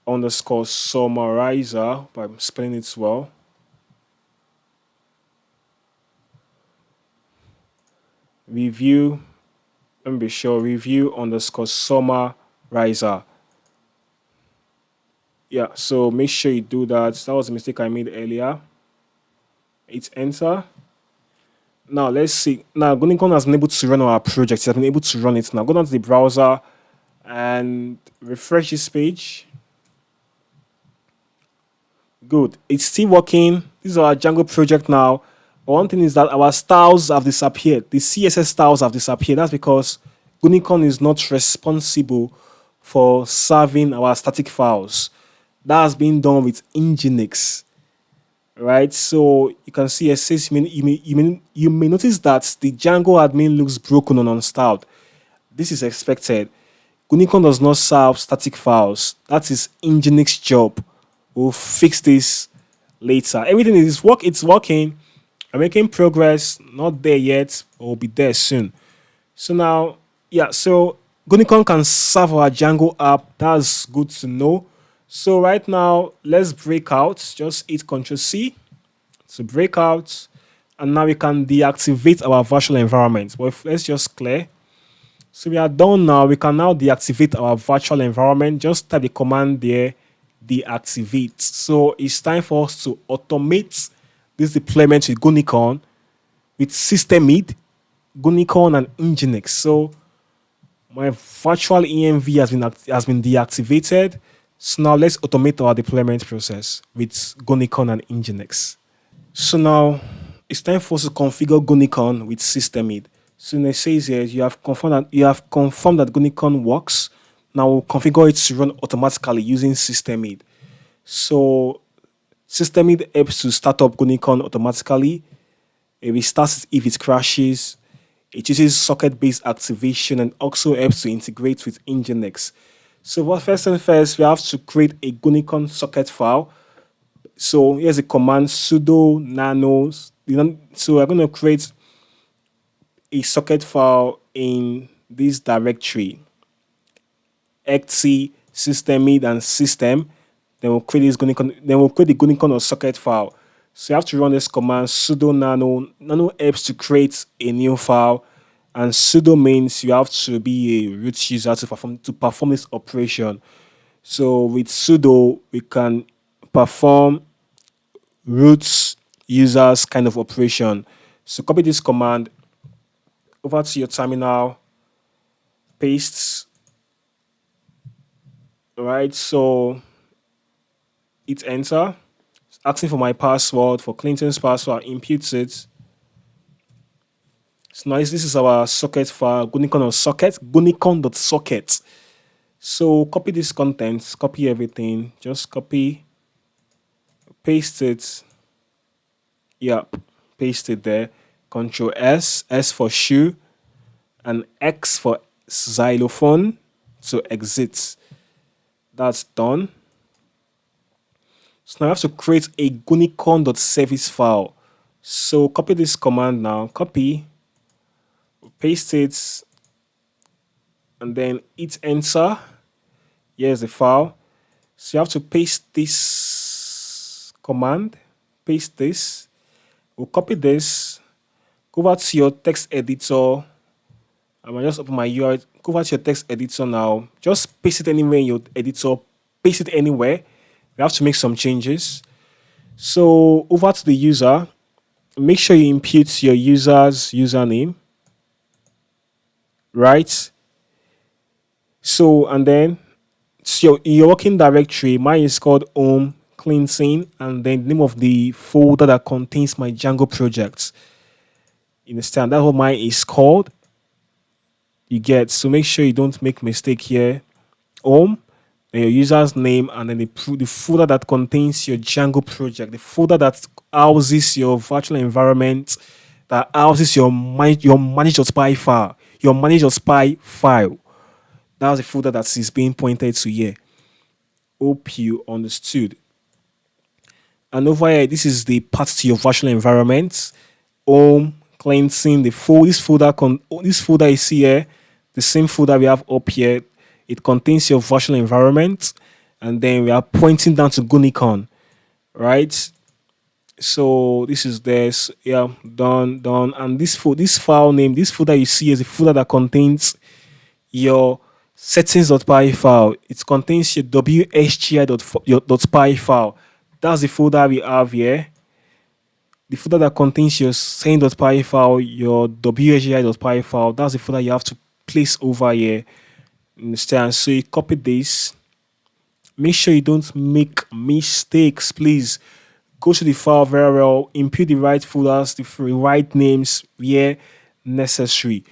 underscore summarizer, if I'm spelling it well. Review, let me be sure, review underscore summarizer. Yeah, so make sure you do that. That was a mistake I made earlier. Hit enter. Now let's see. Now Gunicorn has been able to run our project. It has been able to run it. Now go down to the browser and refresh this page. Good. It's still working. This is our Django project now. One thing is that our styles have disappeared. The CSS styles have disappeared. That's because Gunicorn is not responsible for serving our static files. That has been done with Nginx. Right, so you can see it says you may notice that the Django admin looks broken and unstyled. This is expected. Gunicorn does not serve static files. That is Nginx job. We'll fix this later. Everything is it's working. I'm making progress. Not there yet, but we'll be there soon. So now, yeah, so Gunicorn can serve our Django app. That's good to know. So right now, let's break out. Just hit Ctrl C to break out. And now we can deactivate our virtual environment. But let's just clear. So we are done now. We can now deactivate our virtual environment. Just type the command there, deactivate. So it's time for us to automate this deployment with Gunicorn, with systemid, Gunicorn, and Nginx. So my virtual env has been deactivated. So now let's automate our deployment process with Gunicorn and Nginx. So now it's time for us to configure Gunicorn with systemid. So it says here you have confirmed that Gunicorn works. Now we'll configure it to run automatically using systemid. So systemid helps to start up Gunicorn automatically. It restarts if it crashes. It uses socket-based activation and also helps to integrate with Nginx. So first thing first, we have to create a Gunicorn socket file. So here's a command sudo nano. So we're going to create a socket file in this directory, exe, systemid, and system. Then we'll create this Gunicorn. Then we'll create the Gunicorn or socket file. So you have to run this command sudo nano. Nano helps to create a new file, and sudo means you have to be a root user to perform this operation. So with sudo, we can perform root users kind of operation. So copy this command over to your terminal, paste. All right, so hit enter. It's asking for my password, for Clinton's password, imputes it. It's nice. This is our socket file, Gunicorn or socket, gunicorn.socket. So copy this content, copy everything, just copy, paste it. Yep, paste it there. Control S, S for shoe, and X for xylophone to exit. That's done. So now I have to create a gunicorn.service file. So copy this command now. Copy, paste it, and then hit enter. Here's the file. So you have to paste this command, paste this. We'll copy this, go over to your text editor. I might just open my UI, go over to your text editor now. Just paste it anywhere in your editor, paste it anywhere. We have to make some changes. So over to the user, make sure you impute your user's username, right? So, and then so your working directory, mine is called home cleansing, and then the name of the folder that contains my Django projects. You understand? That's what mine is called. You get, so make sure you don't make mistake here. Home, then your user's name, and then the folder that contains your Django project, the folder that houses your virtual environment, that houses your manage.py file, your manage.py file. That's the folder that is being pointed to here. Hope you understood. And over here, this is the path to your virtual environment. Home, cleansing, this folder you see here, the same folder we have up here. It contains your virtual environment, and then we are pointing down to Gunicorn, right? So this is this, yeah, done. And this file name, this folder you see is a folder that contains your settings.py file. It contains your wsgi.py file. That's the folder we have here. The folder that contains your send.py file, your wsgi.py file. That's the folder you have to place over here. Understand? So you copy this. Make sure you don't make mistakes, please. Go to the file very well, impute the right folders, the right names where necessary.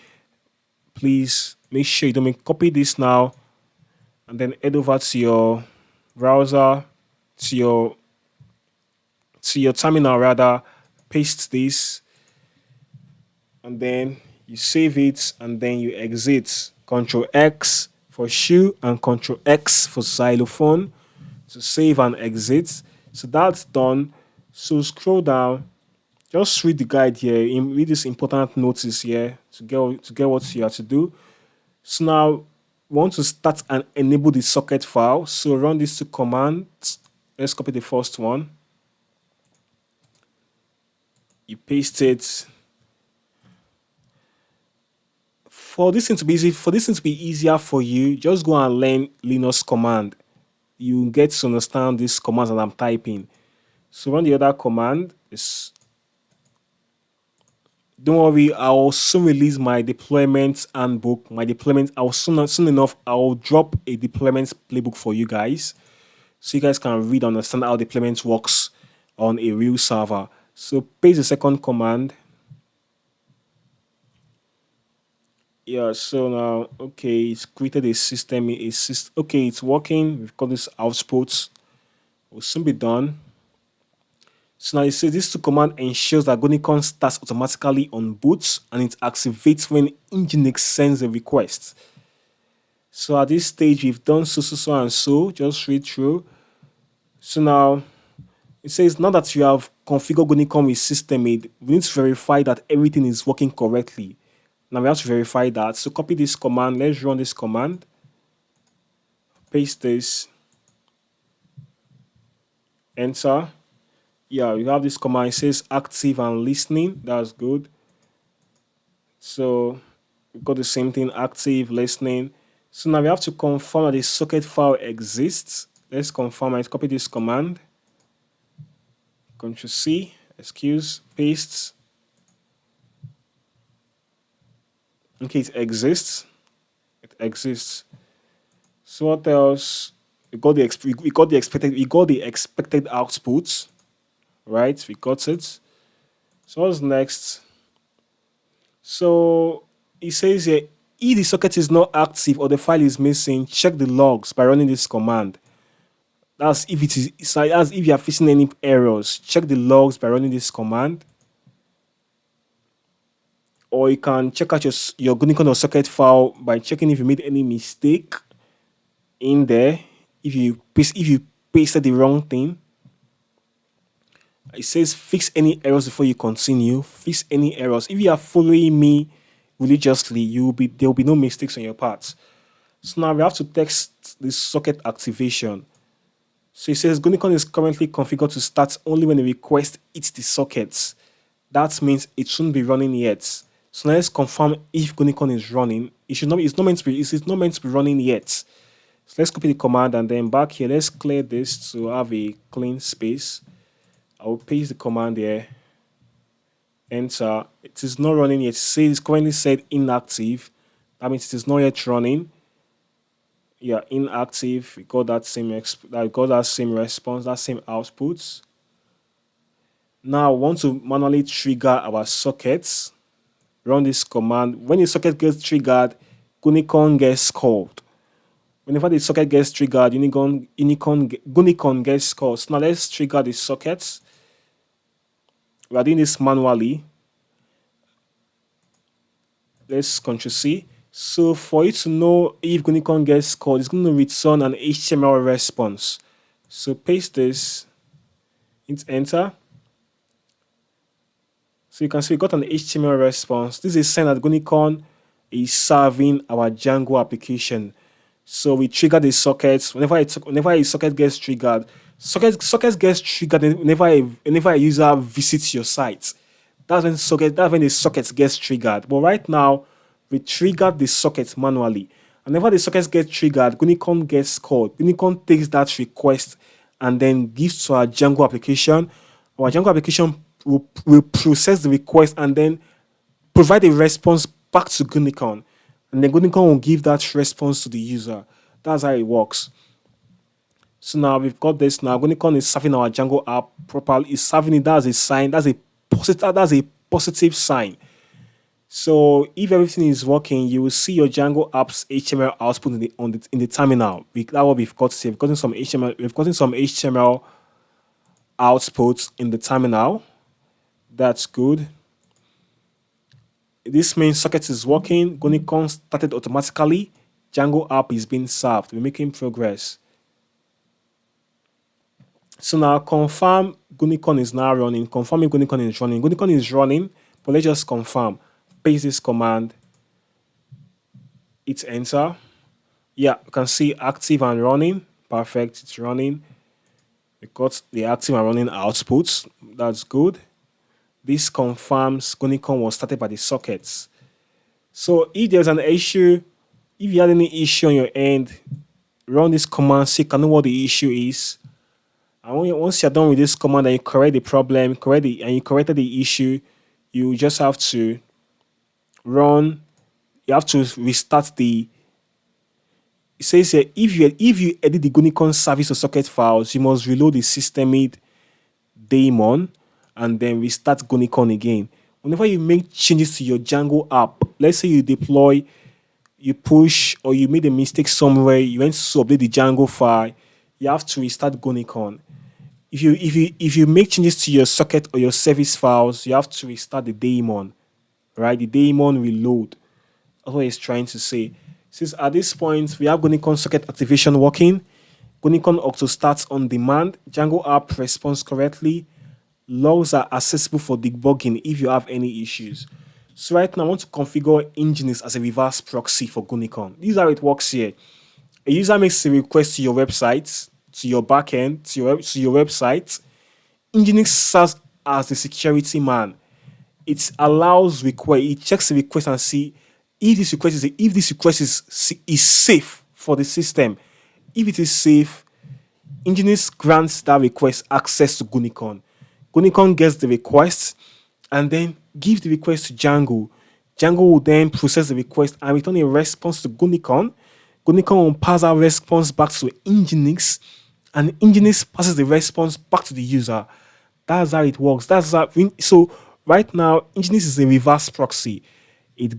Please make sure you don't make copy this now, and then head over to your browser, to your terminal rather, paste this, and then you save it, and then you exit. Control X for shoe and Control X for xylophone to save and exit. So that's done. So scroll down, just read the guide here, read this important notice here to get what you have to do. So now we want to start and enable the socket file. So run these two commands. Let's copy the first one. You paste it. For this thing to be easy, for this thing to be easier for you, just go and learn Linux command. You get to understand these commands that I'm typing. So run the other command. Don't worry, I'll soon release my deployment handbook. My deployment, soon enough, I'll drop a deployment playbook for you guys, so you guys can read and understand how deployment works on a real server. So paste the second command. Yeah, so now, okay, it's created a system. Okay, it's working. We've got this output. Will soon be done. So now it says this two command ensures that Gunicorn starts automatically on boots, and it activates when Nginx sends a request. So at this stage, we've done so and so. Just read through. So now it says now that you have configured Gunicorn with system-made, we need to verify that everything is working correctly. Now we have to verify that. So copy this command. Let's run this command. Paste this. Enter. Yeah, you have this command. It says active and listening. That's good. So we got the same thing, active, listening. So now we have to confirm that the socket file exists. Let's confirm it. Copy this command. Control C, excuse, paste. Okay, it exists. It exists. So what else? We got the expected outputs, right? We got it. So what's next? So it says here, if the socket is not active or the file is missing, check the logs by running this command. That's if it is. That's if you are facing any errors. Check the logs by running this command. Or you can check out your Gunicorn or socket file by checking if you made any mistake in there. If you pasted the wrong thing. It says fix any errors before you continue. Fix any errors. If you are following me religiously, there will be no mistakes on your part. So now we have to text the socket activation. So it says Gunicorn is currently configured to start only when the request hits the sockets. That means it shouldn't be running yet. So now let's confirm if Gunicorn is running. It's not meant to be running yet. So let's copy the command and then back here, let's clear this to have a clean space. I will paste the command here. Enter. It is not running yet. It is currently set inactive. That means it is not yet running. Yeah, inactive. We got that same response, that same output. Now I want to manually trigger our sockets. Run this command. When the socket gets triggered, Gunicorn gets called. Whenever the socket gets triggered, Gunicorn gets called. So now let's trigger the sockets. We are doing this manually. Let's Ctrl C. So for you to know if Gunicorn gets called, it's going to return an HTML response. So paste this, hit enter. So you can see we got an HTML response. This is a sign that Gunicorn is serving our Django application. So we trigger the sockets. Whenever a socket gets triggered, sockets gets triggered whenever a user visits your site. That's when the socket gets triggered. But right now, we triggered the socket manually. And whenever the socket gets triggered, Gunicorn gets called. Gunicorn takes that request and then gives to our Django application. Our Django application will process the request and then provide a response back to Gunicorn. And then Gunicorn will give that response to the user. That's how it works. So now we've got this. Now Gunicorn is serving our Django app properly. It's serving it. That's a sign. That's a positive sign. So if everything is working, you will see your Django app's HTML output in the terminal. That's what we've got here. We've gotten some HTML outputs in the terminal. That's good. This means socket is working. Gunicorn started automatically. Django app is being served. We're making progress. So now confirm Gunicorn is now running. Confirm if Gunicorn is running. Gunicorn is running, but let's just confirm. Paste this command. Hit enter. Yeah, you can see active and running. Perfect, it's running. We got the active and running outputs. That's good. This confirms Gunicorn was started by the sockets. So if there's an issue, if you had any issue on your end, run this command so you can know what the issue is. And once you're done with this command and you correct the problem, and you corrected the issue, you just have to restart the. It says here, if you edit the Gunicorn service or socket files, you must reload the system daemon and then restart Gunicorn again. Whenever you make changes to your Django app, let's say you deploy, you push, or you made a mistake somewhere, you went to update the Django file, you have to restart Gunicorn. If you make changes to your socket or your service files, you have to restart the daemon, right? The daemon reload. That's what it's trying to say. Since at this point we have Gunicorn socket activation working, Gunicorn auto starts on demand, Django app responds correctly, logs are accessible for debugging if you have any issues. So right now I want to configure Nginx as a reverse proxy for Gunicorn. This is how it works here. A user makes a request to your website, to your backend, to your website. Nginx serves as the security man. It allows request. It checks the request and see if this request is safe for the system. If it is safe, Nginx grants that request access to Gunicorn. Gunicorn gets the request and then gives the request to Django. Django will then process the request and return a response to Gunicorn. Gunicorn will pass that response back to Nginx, and Nginx passes the response back to the user. That's how it works. So right now, Nginx is a reverse proxy. It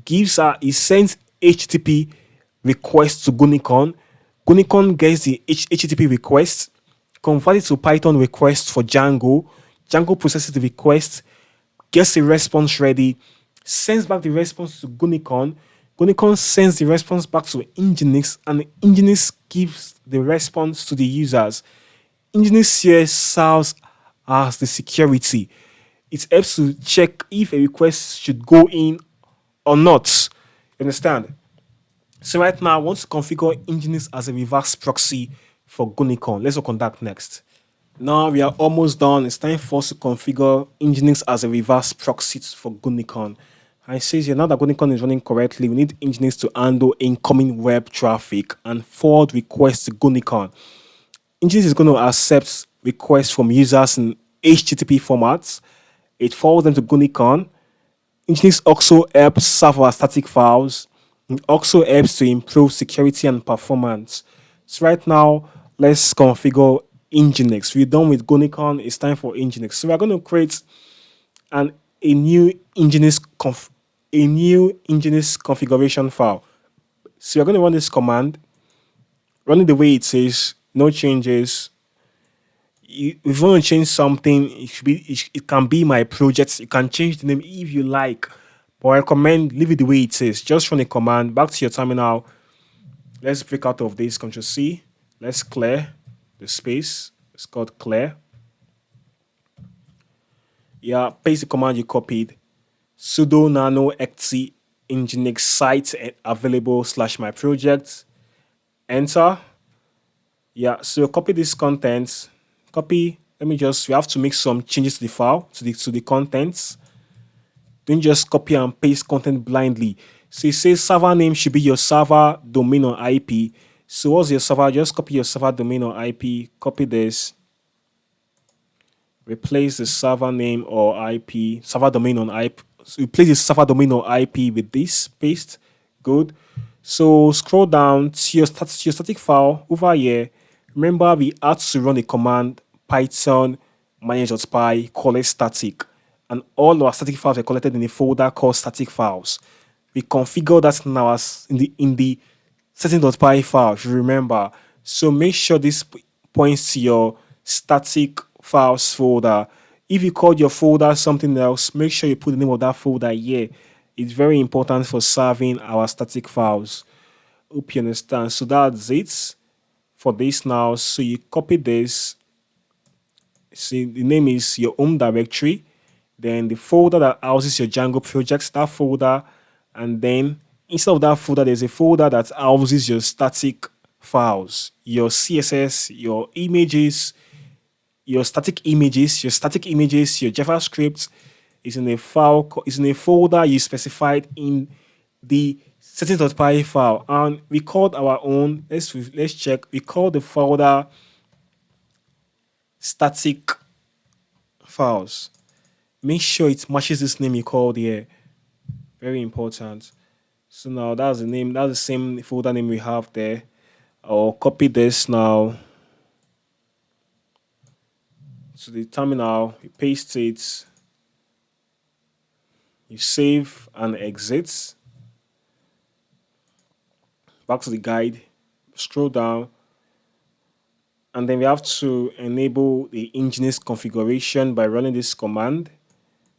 sends HTTP request to Gunicorn. Gunicorn gets the HTTP request, converts it to Python request for Django. Django processes the request, gets the response ready, sends back the response to Gunicorn. Gunicorn sends the response back to Nginx, and Nginx gives the response to the users. Nginx here serves as the security. It helps to check if a request should go in or not. You understand? So right now, I want to configure Nginx as a reverse proxy for Gunicorn. Let's work on that next. Now we are almost done. It's time for us to configure Nginx as a reverse proxy for Gunicorn. And it says here, now that Gunicorn is running correctly, we need Nginx to handle incoming web traffic and forward requests to Gunicorn. Nginx is going to accept requests from users in HTTP formats. It forwards them to Gunicorn. Nginx also helps serve our static files. It also helps to improve security and performance. So right now, let's configure Nginx. We're done with Gunicorn. It's time for Nginx. So we're going to create an a new Nginx configuration file. So we're going to run this command, run it the way it says, no changes. If you want to change something, it can be my project. You can change the name if you like, but I recommend leave it the way it says. Just run a command back to your terminal. Let's break out of this. Control C. Let's clear the space. It's called clear. Yeah, paste the command you copied. Sudo nano exe nginx site available / my project. Enter. Yeah, so copy this content. Copy. We have to make some changes to the file, to the contents. Don't just copy and paste content blindly. So it says server name should be your server domain or IP. So what's your server? Just copy your server domain or IP. Copy this. Replace the server name or IP, server domain on IP. So replace the server domain or IP with this. Paste. Good. So scroll down to your static file over here. Remember, we had to run a command python manage.py collect static, and all our static files are collected in a folder called static files. We configure that now as in the setting.py file, if you remember. So make sure this points to your static files folder. If you called your folder something else, make sure you put the name of that folder here. It's very important for serving our static files. Hope you understand. So that's it for this now. So you copy this. See, the name is your home directory. Then the folder that houses your Django projects, that folder. And then instead of that folder, there's a folder that houses your static files, your CSS, your images, your static images, your JavaScript is in a folder you specified in the settings.py file. And we called our own, let's check. We called the folder static files. Make sure it matches this name you called here. Very important. So now that's the name, that's the same folder name we have there. I'll copy this now to the terminal, you paste it, you save and exit. Back to the guide, scroll down, and then we have to enable the Nginx configuration by running this command.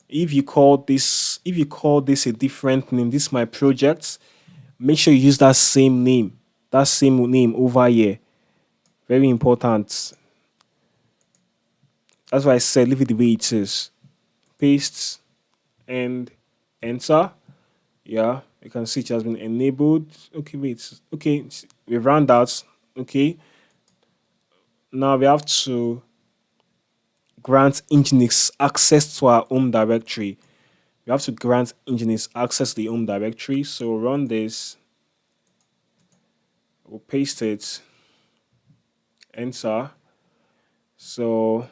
If you call this a different name, this is my project, make sure you use that same name over here. Very important. That's why I said leave it the way it is. Paste and enter. Yeah, you can see it has been enabled. Okay, wait. Okay, we've run that. Okay. Now we have to grant Nginx access to our home directory. We have to grant Nginx access to the home directory. So run this. We'll paste it. Enter. So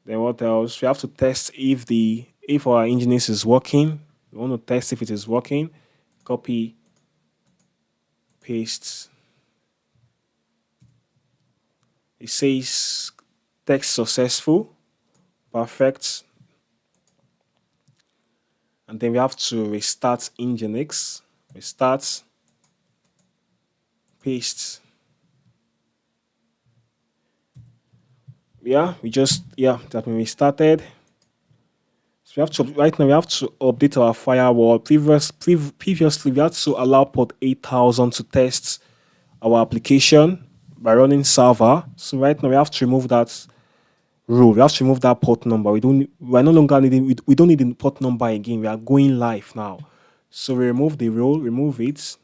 then what else? We have to test if our Nginx is working. We want to test if it is working. Copy, paste. It says text successful. Perfect. And then we have to restart Nginx. Restart. Paste. Yeah, that when we started. So we have to right now we have to update our firewall. Previously we had to allow port 8000 to test our application by running server. So right now we have to remove that rule. We have to remove that port number. We are no longer needing we don't need the port number again. We are going live now. So we remove the rule, remove it,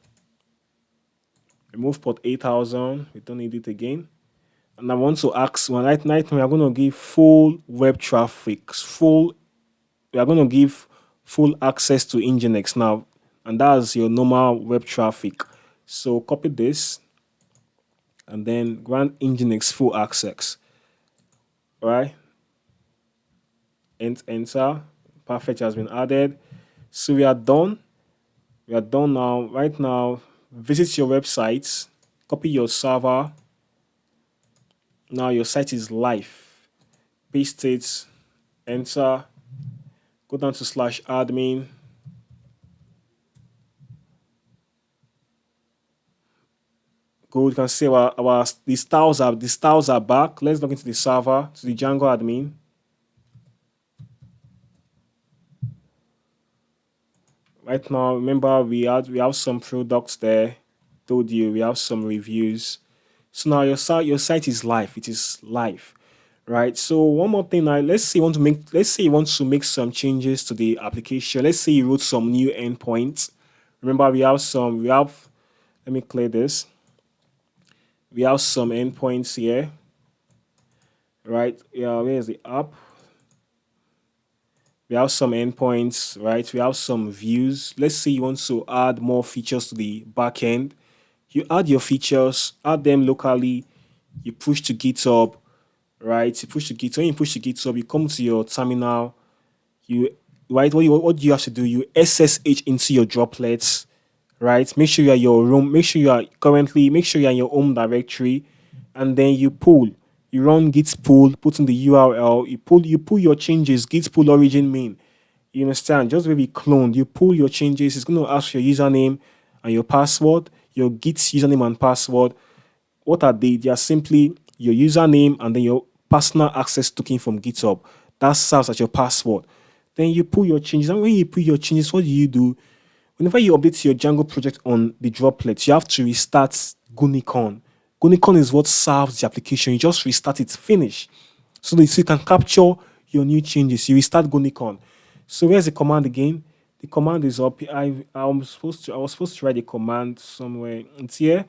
remove port 8000. We don't need it again. And I want to ask one right now we are going to give full web traffic, full we are going to give full access to Nginx now. And that's your normal web traffic. So copy this and then grant Nginx full access. Right? And enter. Perfect has been added. So we are done. We are done now. Right now, visit your website, copy your server. Now your site is live. Paste it, enter, go down to /admin. Go, you can see our the styles are back. Let's log into the server, to the Django admin. Right now, remember we have some products there. Told you we have some reviews. So now your site is live. It is live, right? So one more thing now. Let's say you want to make some changes to the application. Let's say you wrote some new endpoints. Remember we have. Let me clear this. We have some endpoints here, right? Yeah, where is the app? We have some endpoints, right? We have some views. Let's say you want to add more features to the backend. You add your features, add them locally. You push to GitHub, right? You push to GitHub. When you push to GitHub, you come to your terminal. You right. What do you have to do? You SSH into your droplets, right? Make sure you are your room. Make sure you are currently. Make sure you are in your home directory, and then you pull. You run git pull, put in the URL. You pull your changes. Git pull origin main. You understand? Just maybe cloned. You pull your changes. It's going to ask your username and your password. Your Git username and password. What are they? They are simply your username and then your personal access token from GitHub. That serves as your password. Then you pull your changes. And when you pull your changes, what do? Whenever you update your Django project on the droplet, you have to restart Gunicorn. Gunicorn is what serves the application. You just restart it, finish. So that you can capture your new changes. You restart Gunicorn. So where's the command again? The command is up. I was supposed to write the command somewhere. It's here.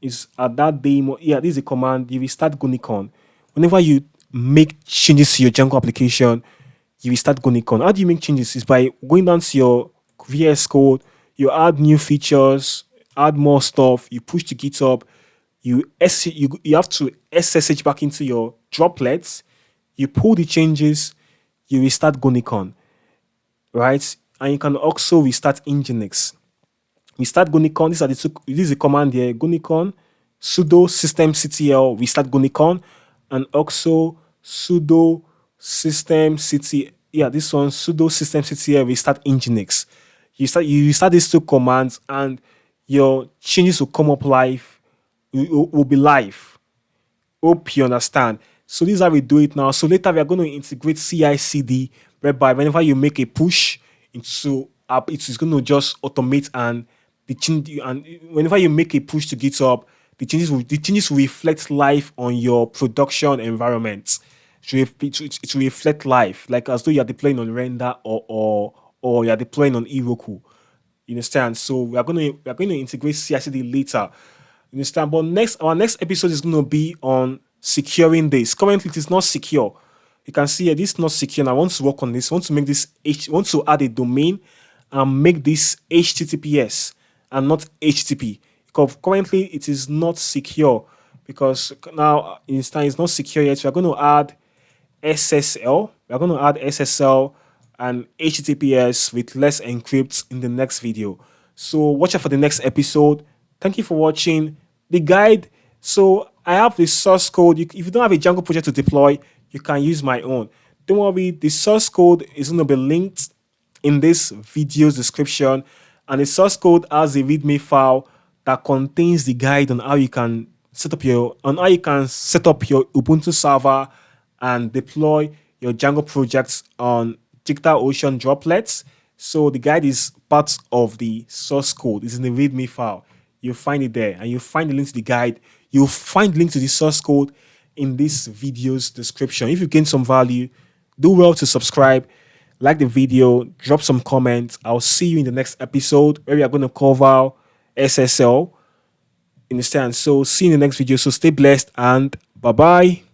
Is at that demo. Yeah, this is a command. You restart Gunicorn. Whenever you make changes to your Django application, you restart Gunicorn. How do you make changes? Is by going down to your VS Code, you add new features, add more stuff, you push to GitHub, you have to SSH back into your droplets, you pull the changes, you restart Gunicorn, right? And you can also restart Nginx. Restart Gunicorn. This is the command here. Gunicorn, sudo systemctl restart Gunicorn, and also sudo systemctl. Yeah, this one sudo systemctl restart Nginx. You restart these two commands, and your changes will come up live. Will be live. Hope you understand. So this is how we do it now. So later we are going to integrate CI/CD, whereby whenever you make a push into app, it is going to just automate and the change. And whenever you make a push to GitHub, the changes will reflect live on your production environment. It will reflect live, like as though you are deploying on Render or you are deploying on Heroku. You understand? So we are going to integrate CI/CD later. You understand? But our next episode is going to be on securing this. Currently, it is not secure. You can see here, this is not secure. And I want to work on this. I want to make this want to add a domain and make this HTTPS and not HTTP. Because currently it is not secure. Because now it's not secure yet. We are going to add SSL. We are going to add SSL and HTTPS with less encrypt in the next video. So watch out for the next episode. Thank you for watching the guide. So I have the source code. If you don't have a Django project to deploy, you can use my own. Don't worry, the source code is going to be linked in this video's description, and the source code has a README file that contains the guide on how you can set up your Ubuntu server and deploy your Django projects on DigitalOcean droplets. So the guide is part of the source code. It's in the README file. You'll find it there, and you'll find the link to the guide. You'll find the link to the source code in this video's description. If you gain some value, do well to subscribe, like the video, drop some comments. I'll see you in the next episode where we are going to cover SSL. Understand? So see you in the next video. So stay blessed and bye bye.